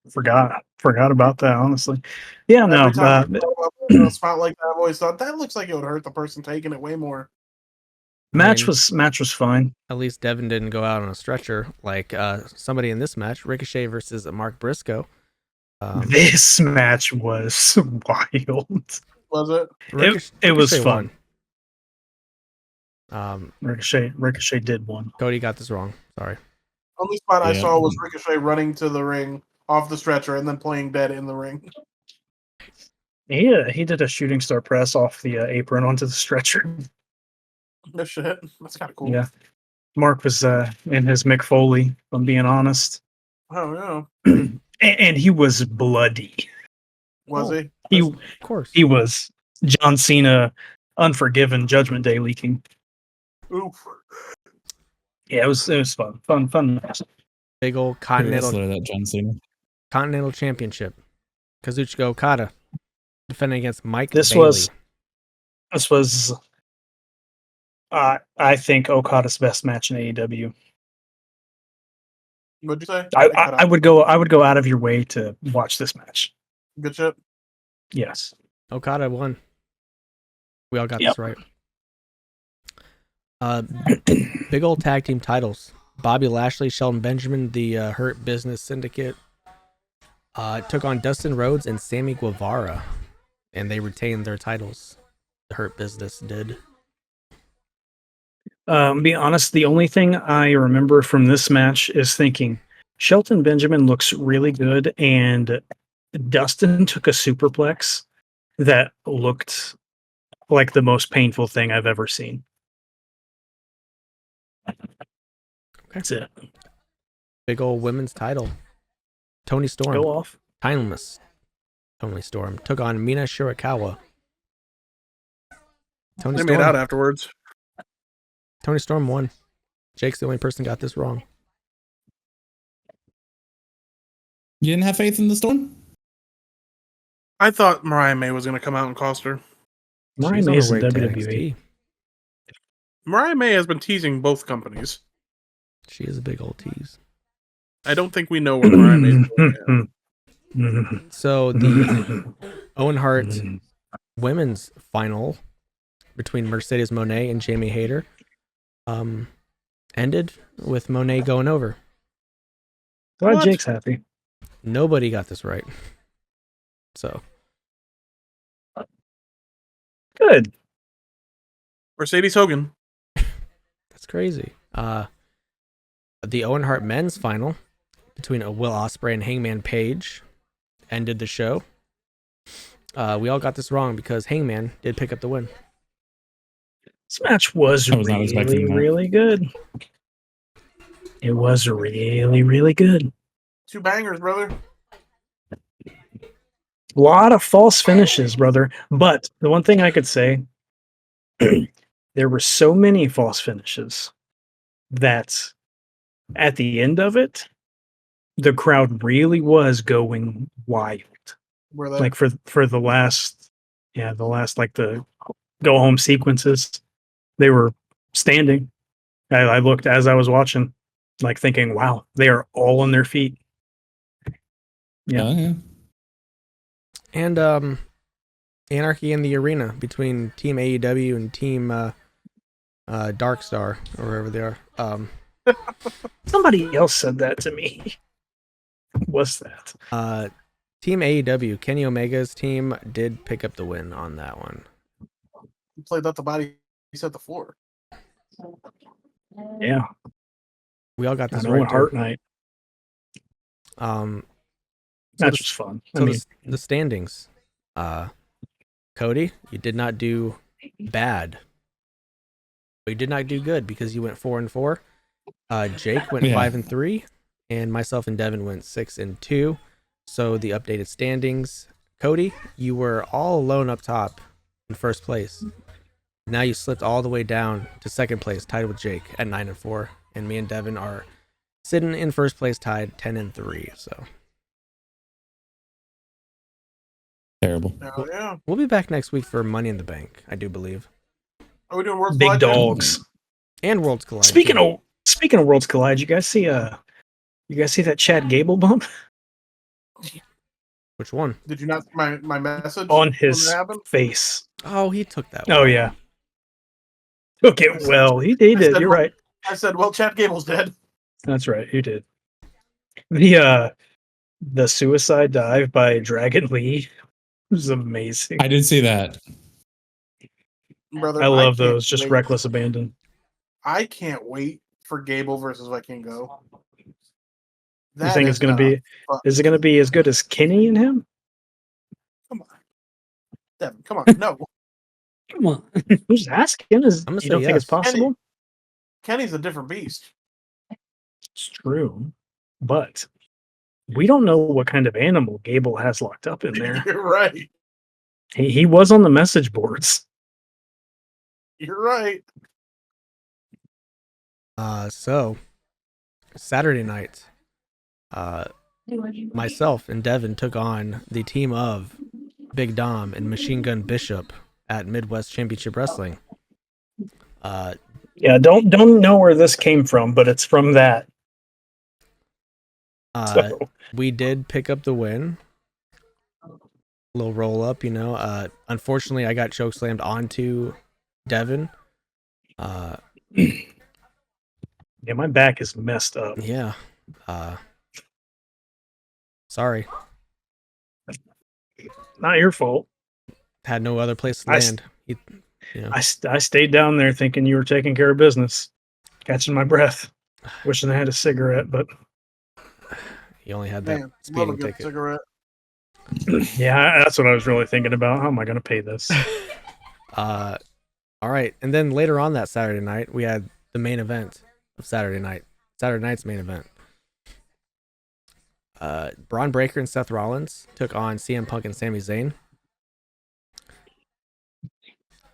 Forgot about that, honestly. Yeah, every time a spot like that, I've always thought that looks like it would hurt the person taking it way more. Match was fine. At least Devin didn't go out on a stretcher like somebody in this match, Ricochet versus Mark Briscoe. This match was wild. Was it? It was fun. Won. Ricochet did one. Cody got this wrong. Sorry. Only spot I saw was Ricochet running to the ring off the stretcher and then playing dead in the ring. Yeah, he did a shooting star press off the apron onto the stretcher. No shit. That's kind of cool. Yeah. Mark was in his Mick Foley, if I'm being honest. Oh, yeah. And he was bloody. Was he? Of course. He was John Cena, Unforgiven, Judgment Day leaking. Oof. Yeah, it was fun. Big old Continental that John Cena. Continental Championship. Kazuchika Okada defending against Mike This Bailey. was I think Okada's best match in AEW. What'd you say? I would go out of your way to watch this match. Good shit. Yes. Okada won. We all got this right. Big old tag team titles. Bobby Lashley, Shelton Benjamin, the Hurt Business Syndicate, took on Dustin Rhodes and Sammy Guevara, and they retained their titles. The Hurt Business did. Be honest, the only thing I remember from this match is thinking Shelton Benjamin looks really good, and Dustin took a superplex that looked like the most painful thing I've ever seen. That's it. Big old women's title. Toni Storm. Go off. Timeless. Toni Storm took on Mina Shirakawa. They made out afterwards. Toni Storm won. Jake's the only person got this wrong. You didn't have faith in the Storm? I thought Mariah May was going to come out and cost her. Mariah May is in WWE. Mariah May has been teasing both companies. She is a big old tease. I don't think we know where Mariah May is going now. So the Owen Hart women's final between Mercedes Moné and Jamie Hayter ended with Moné going over. Glad Jake's happy. Nobody got this right. So good. Mercedes Hogan. That's crazy. The Owen Hart men's final between Will Ospreay and Hangman Page ended the show. We all got this wrong because Hangman did pick up the win. This match was really good. It was really, really good. 2 bangers, brother. A lot of false finishes, brother. But the one thing I could say, there were so many false finishes that at the end of it, the crowd really was going wild. Were they? Like for the last like the go home sequences, they were standing. I looked as I was watching, like thinking, wow, they are all on their feet. Yeah. And Anarchy in the Arena between Team AEW and Team Dark Star, or wherever they are. Somebody else said that to me. What's that? Team AEW, Kenny Omega's team did pick up the win on that one. He played up the body. He set the floor. Yeah. We all got this right. right. Heart Night. That was fun. So the standings. Cody, you did not do bad. But you did not do good because you went 4-4. Jake went 5-3, and myself and Devin went 6-2. So the updated standings. Cody, you were all alone up top in first place. Now you slipped all the way down to second place, tied with Jake at 9-4, and me and Devin are sitting in first place, tied 10-3. So terrible. Oh, yeah. We'll be back next week for Money in the Bank, I do believe. Are we doing Worlds Big Collide? Dogs and Worlds Collide. Speaking of Worlds Collide, you guys see that Chad Gable bump? Which one? Did you not see my message on his face? Oh, he took that. Oh yeah. Took it well. He did. You're right. I said, well, Chad Gable's dead. That's right. You did. The suicide dive by Dragon Lee was amazing. I did see that. Brother, I love those. Just reckless abandon. I can't wait for Gable versus Vikingo. You think it's going to be? Is it going to be as good as Kenny and him? Come on, Devin. Come on, no. Come on. Who's asking? You don't think it's possible? Kenny's a different beast. It's true, but we don't know what kind of animal Gable has locked up in there. You're right. He was on the message boards. You're right. So Saturday night, myself and Devin took on the team of Big Dom and Machine Gun Bishop at Midwest Championship Wrestling. Yeah, don't know where this came from, but it's from that. We did pick up the win. Little roll up, unfortunately, I got chokeslammed onto Devin. Yeah, my back is messed up. Yeah. Sorry. Not your fault. Had no other place to land. I stayed down there thinking you were taking care of business, catching my breath, wishing I had a cigarette, but you only had that speeding ticket. Cigarette. Yeah, that's what I was really thinking about. How am I going to pay this? All right, and then later on that Saturday night, we had the main event of Saturday night's main event. Braun Breaker and Seth Rollins took on CM Punk and Sami Zayn.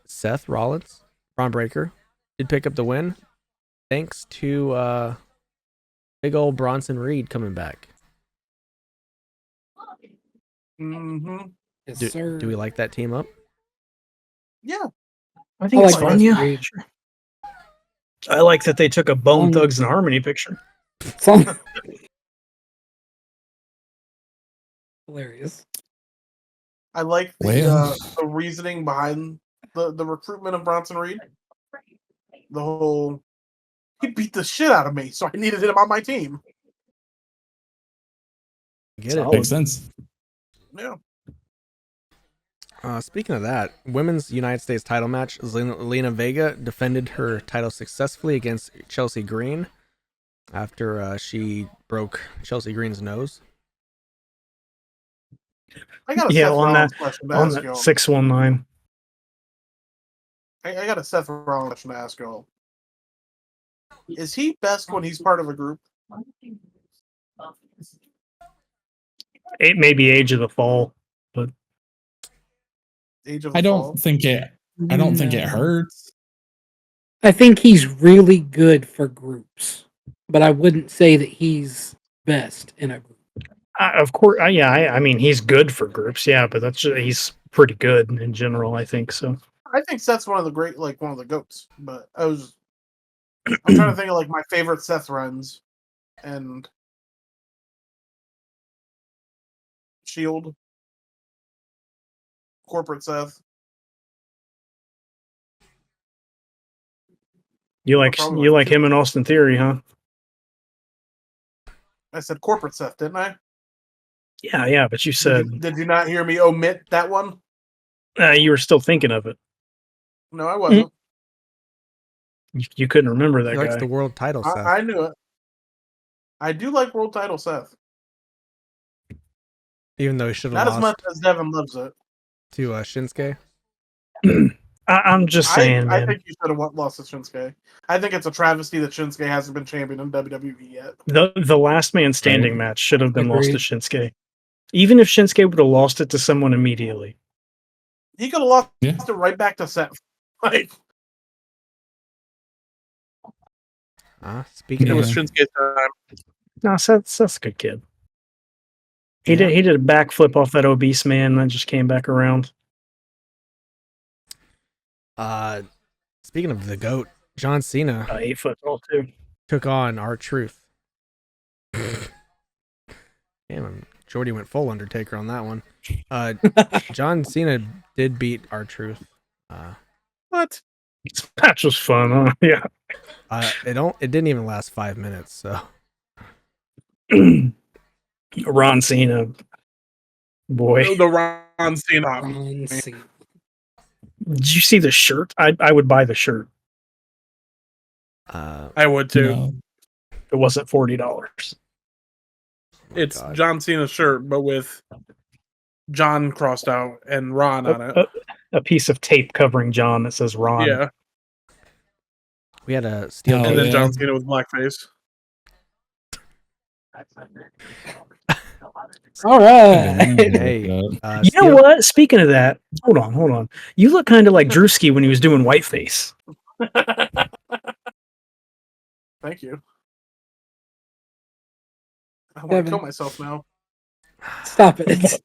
Seth Rollins, Braun Breaker, did pick up the win thanks to big old Bronson Reed coming back. Mm-hmm. Yes, sir. Do we like that team up? Yeah. I think it's fun, yeah. I like that they took a Bone Thugs and Harmony picture. Hilarious. I like the reasoning behind the recruitment of Bronson Reed. The whole, he beat the shit out of me, so I needed him on my team. Get it? Makes sense. Yeah. Speaking of that, women's United States title match, Zelina Vega defended her title successfully against Chelsea Green after she broke Chelsea Green's nose. I got a on that 619. I got a Seth Rollins question to ask y'all. Is he best when he's part of a group? It may be Age of the Fall, but I don't think it hurts. I think he's really good for groups, but I wouldn't say that he's best in a group. Of course, I mean, he's good for groups, yeah, but he's pretty good in general, I think so. I think Seth's one of the goats, but I'm trying to think of my favorite Seth runs and Shield, corporate Seth. You like him and Austin Theory, huh? I said corporate Seth, didn't I? Yeah, but you said... Did you not hear me omit that one? You were still thinking of it. No, I wasn't. You couldn't remember that he guy. Likes the world title, Seth. I knew it. I do like world title Seth. Even though he should have Not lost. as much as Devin loves it. To Shinsuke? I'm just saying, I think you should have lost to Shinsuke. I think it's a travesty that Shinsuke hasn't been champion in WWE yet. The last man standing match should have been lost to Shinsuke. Even if Shinsuke would have lost it to someone immediately. He could have lost it right back to Seth. Speaking it of was Shinsuke's time. No, Seth's a good kid. He did a backflip off that obese man and then just came back around. Speaking of the GOAT, John Cena 8 foot tall too. Took on R-Truth. Damn, Jordy went full Undertaker on that one. John Cena did beat R-Truth. What? This match was fun, huh? Yeah. It didn't even last 5 minutes, so Ron Cena. Boy. The Ron Cena. Did you see the shirt? I would buy the shirt. I would too. No. It wasn't $40. It's God. John Cena's shirt, but with John crossed out and Ron on it. A piece of tape covering John that says Ron. Yeah. We had a steel And cage. then John Cena with blackface. All right. Hey, You know what? Speaking of that, hold on. You look kind of like Drewski when he was doing whiteface. Thank you. I want Devin. to kill myself now. Stop it.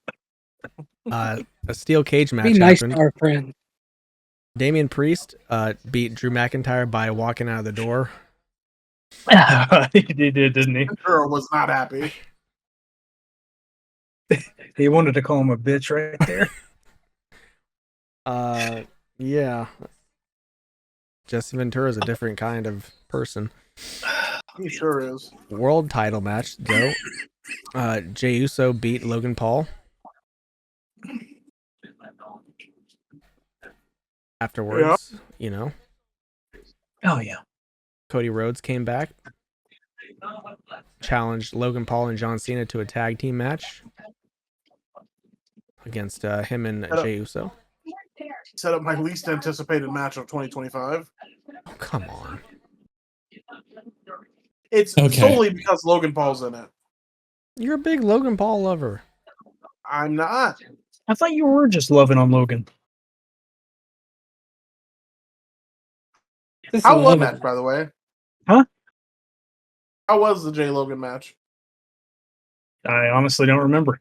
a steel cage match Be nice happened. to our friend. Damian Priest beat Drew McIntyre by walking out of the door. He did, didn't he? Girl was not happy. He wanted to call him a bitch right there. Yeah. Jesse Ventura is a different kind of person. He sure is. World title match, though. Jey Uso beat Logan Paul. Afterwards, Oh, yeah. Cody Rhodes came back, challenged Logan Paul and John Cena to a tag team match against him and Jey Uso. Set up my least anticipated match of 2025. Oh, come on. It's solely because Logan Paul's in it. You're a big Logan Paul lover. I'm not. I thought you were just loving on Logan. How was the match, by the way? Huh? How was the Jay Logan match? I honestly don't remember.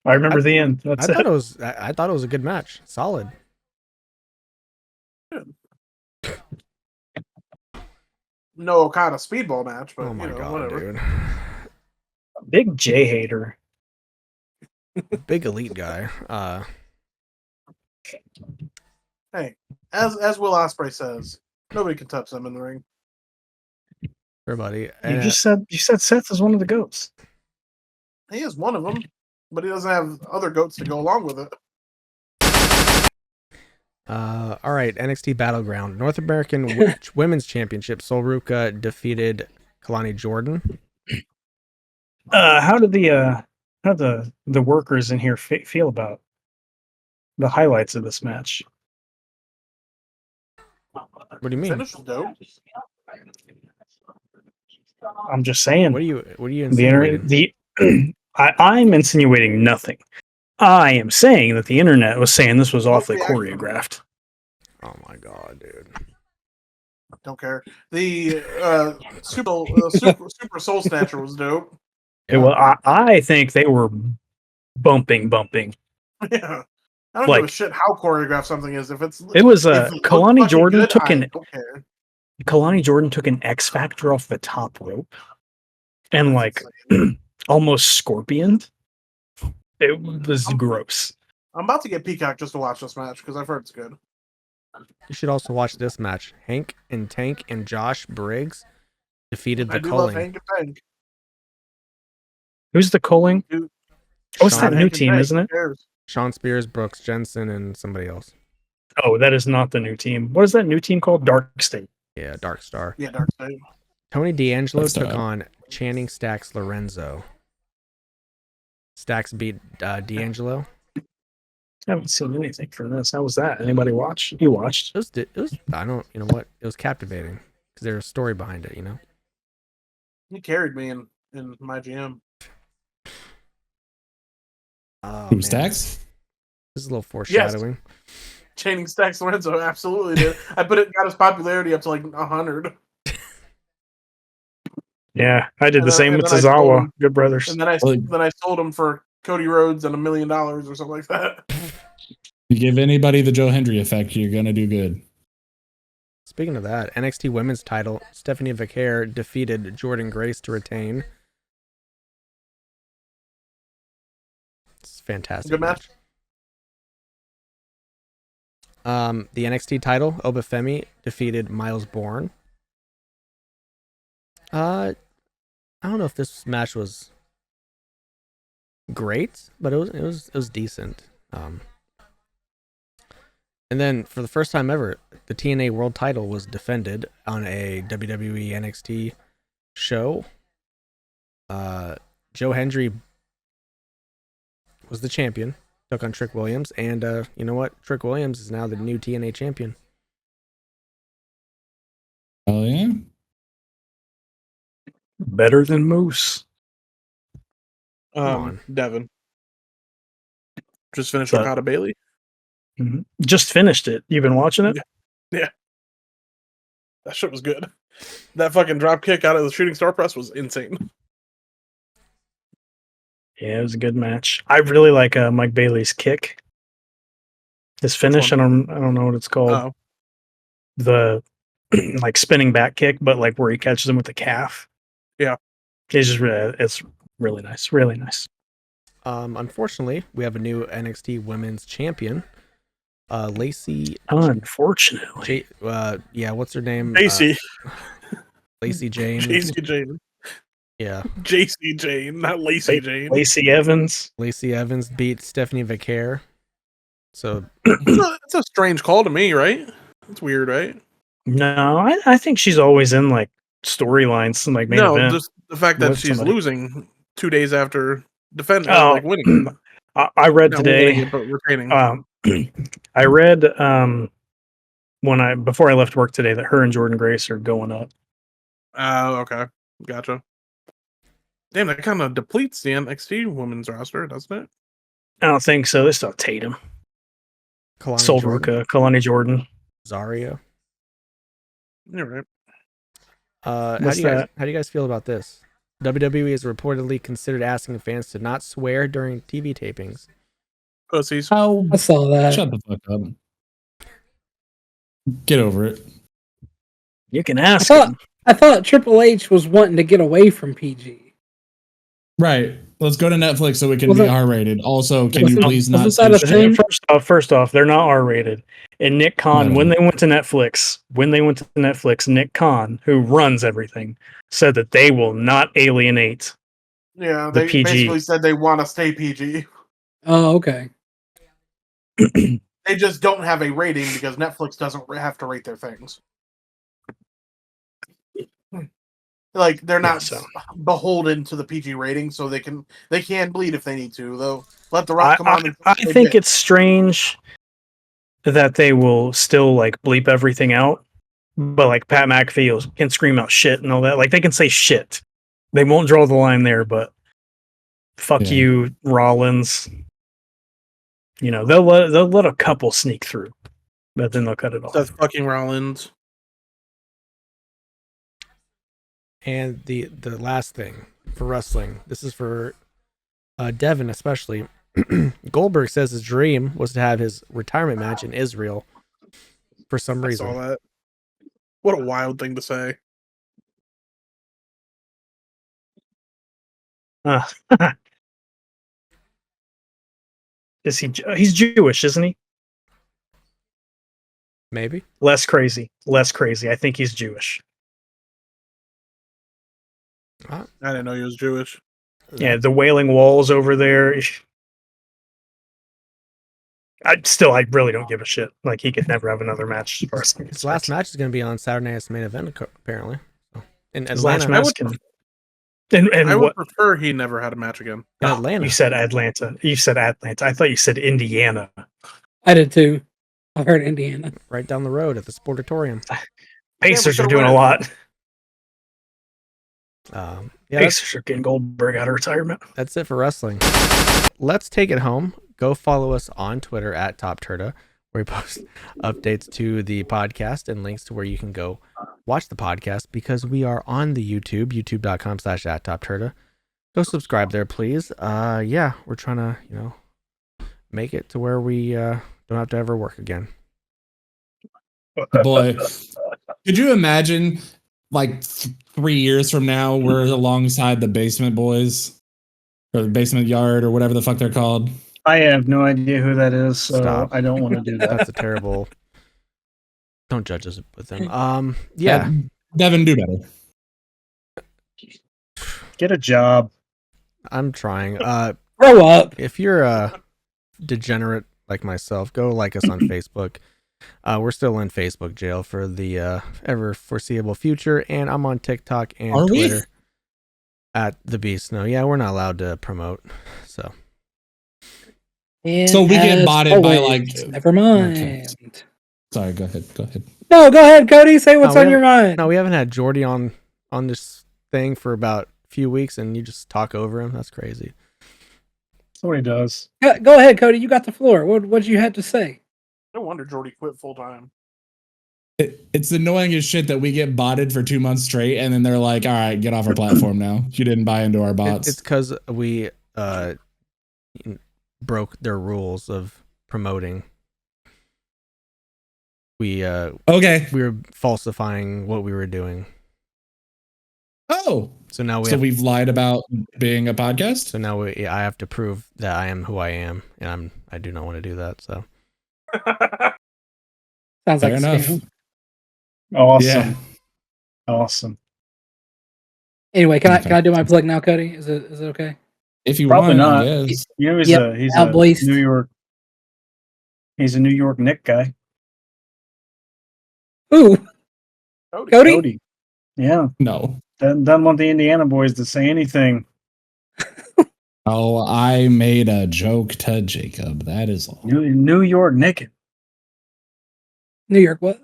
I remember the end. I thought it was a good match. Solid. No Okada speedball match, but oh my God, whatever. Dude. Big Jay hater. Big elite guy. Hey, as Will Ospreay says, nobody can touch them in the ring. Everybody. You said Seth is one of the goats. He is one of them, but he doesn't have other goats to go along with it. All right, NXT Battleground, North American Women's Championship. Sol Ruka defeated Kalani Jordan. How did the workers in here feel about the highlights of this match? What do you mean? Finish was dope. I'm just saying. What are you insinuating? I'm insinuating nothing. I am saying that the internet was saying this was awfully choreographed. Oh my God, dude. Don't care. The Super Soul Snatcher was dope. Well, I think they were bumping. Yeah. I don't give a shit how choreographed something is. If Kalani Jordan good, Kalani Jordan took an X Factor off the top rope and almost scorpioned. It was gross. I'm about to get Peacock just to watch this match because I've heard it's good. You should also watch this match. Hank and Tank and Josh Briggs defeated the I do Culling. love Hank and Tank. Who's the Culling? It's that new team, isn't it? Sean Spears, Brooks Jensen, and somebody else. Oh, that is not the new team. What is that new team called? Dark State. Yeah, Dark Star. Yeah, Dark State. Tony D'Angelo took on Channing Stacks Lorenzo. Stacks beat D'Angelo. I haven't seen anything from this. How was that? Anybody watch? You watched? It was. I don't. You know what? It was captivating because there's a story behind it. He carried me in my GM. Who, Stacks? This is a little foreshadowing. Yes. Channing Stacks Lorenzo absolutely did. I got his popularity up to 100. Yeah, I did the same with Tozawa. Good brothers. And then I sold him for Cody Rhodes and $1 million or something like that. You give anybody the Joe Hendry effect, you're gonna do good. Speaking of that, NXT Women's title, Stephanie Vaquer defeated Jordan Grace to retain. It's fantastic. Good match. The NXT title, Obafemi defeated Miles Bourne. I don't know if this match was great, but it was decent. And then for the first time ever, the TNA World Title was defended on a WWE NXT show. Joe Hendry was the champion, took on Trick Williams, and you know what? Trick Williams is now the new TNA champion. Oh yeah. Better than Moose. Devin. Just finished But- Okada Bailey. Mhm. Just finished it. You been watching it? Yeah. That shit was good. That fucking drop kick out of the shooting star press was insane. Yeah, it was a good match. I really like Mike Bailey's kick. His finish. I don't know what it's called. Oh. The like spinning back kick, but like where he catches him with the calf. Yeah. It's just it's really nice. Really nice. Unfortunately, we have a new NXT Women's Champion, Lacey. Unfortunately, yeah, what's her name? Lacey. Lacey Jane. JC Jane. Yeah. JC Jane, not Lacey Jane. Lacey Evans. Lacey Evans beat Stephanie Vicaire. So it's a strange call to me, right? It's weird, right? No, I think she's always in like storylines, like main event. Just the fact that with she's somebody. losing 2 days after defending, Oh, like winning. I read Not today. winning it, but retaining. I read before I left work today that her and Jordan Grace are going up. Oh, okay, gotcha. Damn, that kind of depletes the NXT women's roster, doesn't it? I don't think so. They still have Tatum, Kalani Jordan, Zaria. You're right. How do you guys feel about this? WWE is reportedly considered asking fans to not swear during TV tapings. Pussies. Oh, I saw that. Shut the fuck up. Get over it. You can ask him. I thought Triple H was wanting to get away from PG. Right. Let's go to Netflix so we can be R-rated. Also, can you please not? First off, they're not R-rated. And Nick Khan, when they went to Netflix, Nick Khan, who runs everything, said that they will not alienate. Yeah, the they PG. basically said they want to stay PG. Oh, okay. They just don't have a rating because Netflix doesn't have to rate their things. Like they're not beholden to the PG rating, so they can bleed if they need to. They'll let the Rock come on. I think it's strange that they will still like bleep everything out, but like Pat McAfee can scream out shit and all that. Like they can say shit, they won't draw the line there. But fuck you, Rollins. You know they'll let a couple sneak through, but then they'll cut it off. That's fucking Rollins. And the last thing for wrestling, this is for Devin especially. Goldberg says his dream was to have his retirement match in Israel for some reason. I saw that. What a wild thing to say. Is he? He's Jewish, isn't he? Maybe. Less crazy. I think he's Jewish. I didn't know he was Jewish. Yeah, the Wailing Walls over there. I really don't give a shit. Like he could never have another match. His last match is going to be on Saturday Night's Main Event, apparently. So, in His Atlanta. last match I would prefer he never had a match again. In Atlanta. You said Atlanta. I thought you said Indiana. I did too. I heard Indiana. Right down the road at the Sportatorium. Pacers are doing a lot. Pacers are getting Goldberg out of retirement. That's it for wrestling. Let's take it home. Go follow us on Twitter at TopTerta, where we post updates to the podcast and links to where you can go watch the podcast, because we are on the youtube.com/@TopTerta. Go subscribe there, please. We're trying to, make it to where we don't have to ever work again. Boy, could you imagine like 3 years from now we're alongside the Basement Boys or the Basement Yard or whatever the fuck they're called? I have no idea who that is, so Stop. I don't want to do that. That's a terrible. Don't judge us with them. Devin, do better. Get a job. I'm trying. Grow up. If you're a degenerate like myself, go like us on Facebook. We're still in Facebook jail for the ever foreseeable future, and I'm on TikTok and Are we? Twitter. At the Beast. No, yeah, we're not allowed to promote. So. And So we get botted by always, never mind. Okay. Sorry, go ahead. No, go ahead, Cody. Say what's on your mind. No, we haven't had Jordy on this thing for about a few weeks, and you just talk over him. That's crazy. That's what he does. Go ahead, Cody. You got the floor. What you had to say? No wonder Jordy quit full time. It's annoying as shit that we get botted for 2 months straight, and then they're like, "All right, get off our platform now. You didn't buy into our bots." It's because we broke their rules of promoting. We were falsifying what we were doing. Oh, so now we've lied about being a podcast. So now I have to prove that I am who I am, and I do not want to do that. So sounds fair like enough. Awesome. Yeah. Awesome. Anyway, can I do my plug now, Cody? Is it okay? If you Probably want, not. yes. You know, he's Yep, a out boys. New York. He's a New York Nick guy. Ooh, Cody? Cody. Yeah. No. Doesn't want the Indiana boys to say anything. Oh, I made a joke to Jacob. That is all. New York Nick. New York, what?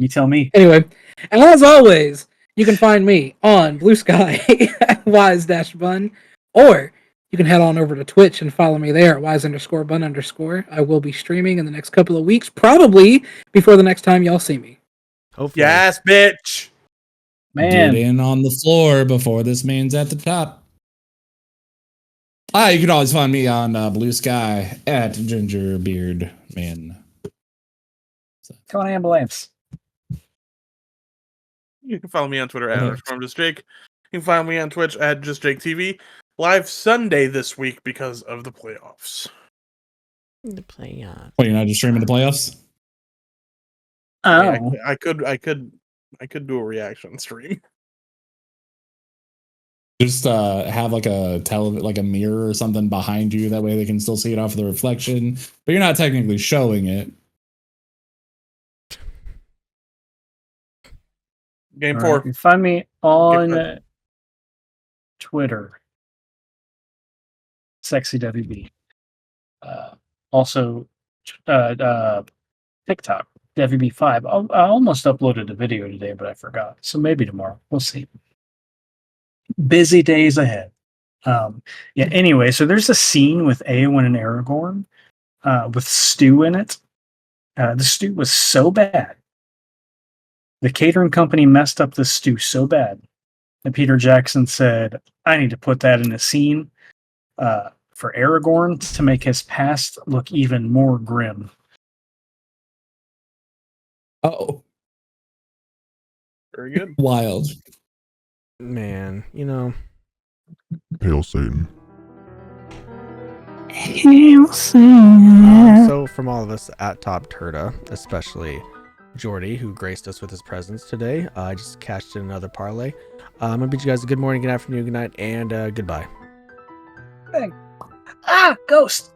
You tell me. Anyway, and as always, you can find me on Blue Sky at wise-bun, or you can head on over to Twitch and follow me there at wise_bun_. I will be streaming in the next couple of weeks, probably before the next time y'all see me. Hopefully. Yes, bitch. Man. Get in on the floor before this man's at the top. You can always find me on Blue Sky at GingerBeardMan. Come on, ambulance. You can follow me on Twitter at _JustJake. You can follow me on Twitch at JustJakeTV. Live Sunday this week because of the playoffs. The playoffs. Well, you're not just streaming the playoffs? Oh. Yeah, I could do a reaction stream. Just have like a mirror or something behind you. That way they can still see it off of the reflection, but you're not technically showing it. Game All 4. right, you can find me on Twitter. Sexy WB. Also, TikTok. WB5. I almost uploaded a video today, but I forgot. So maybe tomorrow. We'll see. Busy days ahead. Anyway, so there's a scene with Eowyn and Aragorn with stew in it. The stew was so bad. The catering company messed up the stew so bad that Peter Jackson said, I need to put that in a scene for Aragorn to make his past look even more grim. Oh. Very good. Wild. Man, Hail Satan. So from all of us at TOPTERTA, especially Jordy, who graced us with his presence today, I just cashed in another parlay. I'm gonna bid you guys a good morning, good afternoon, good night, and goodbye. Thanks. Ghost.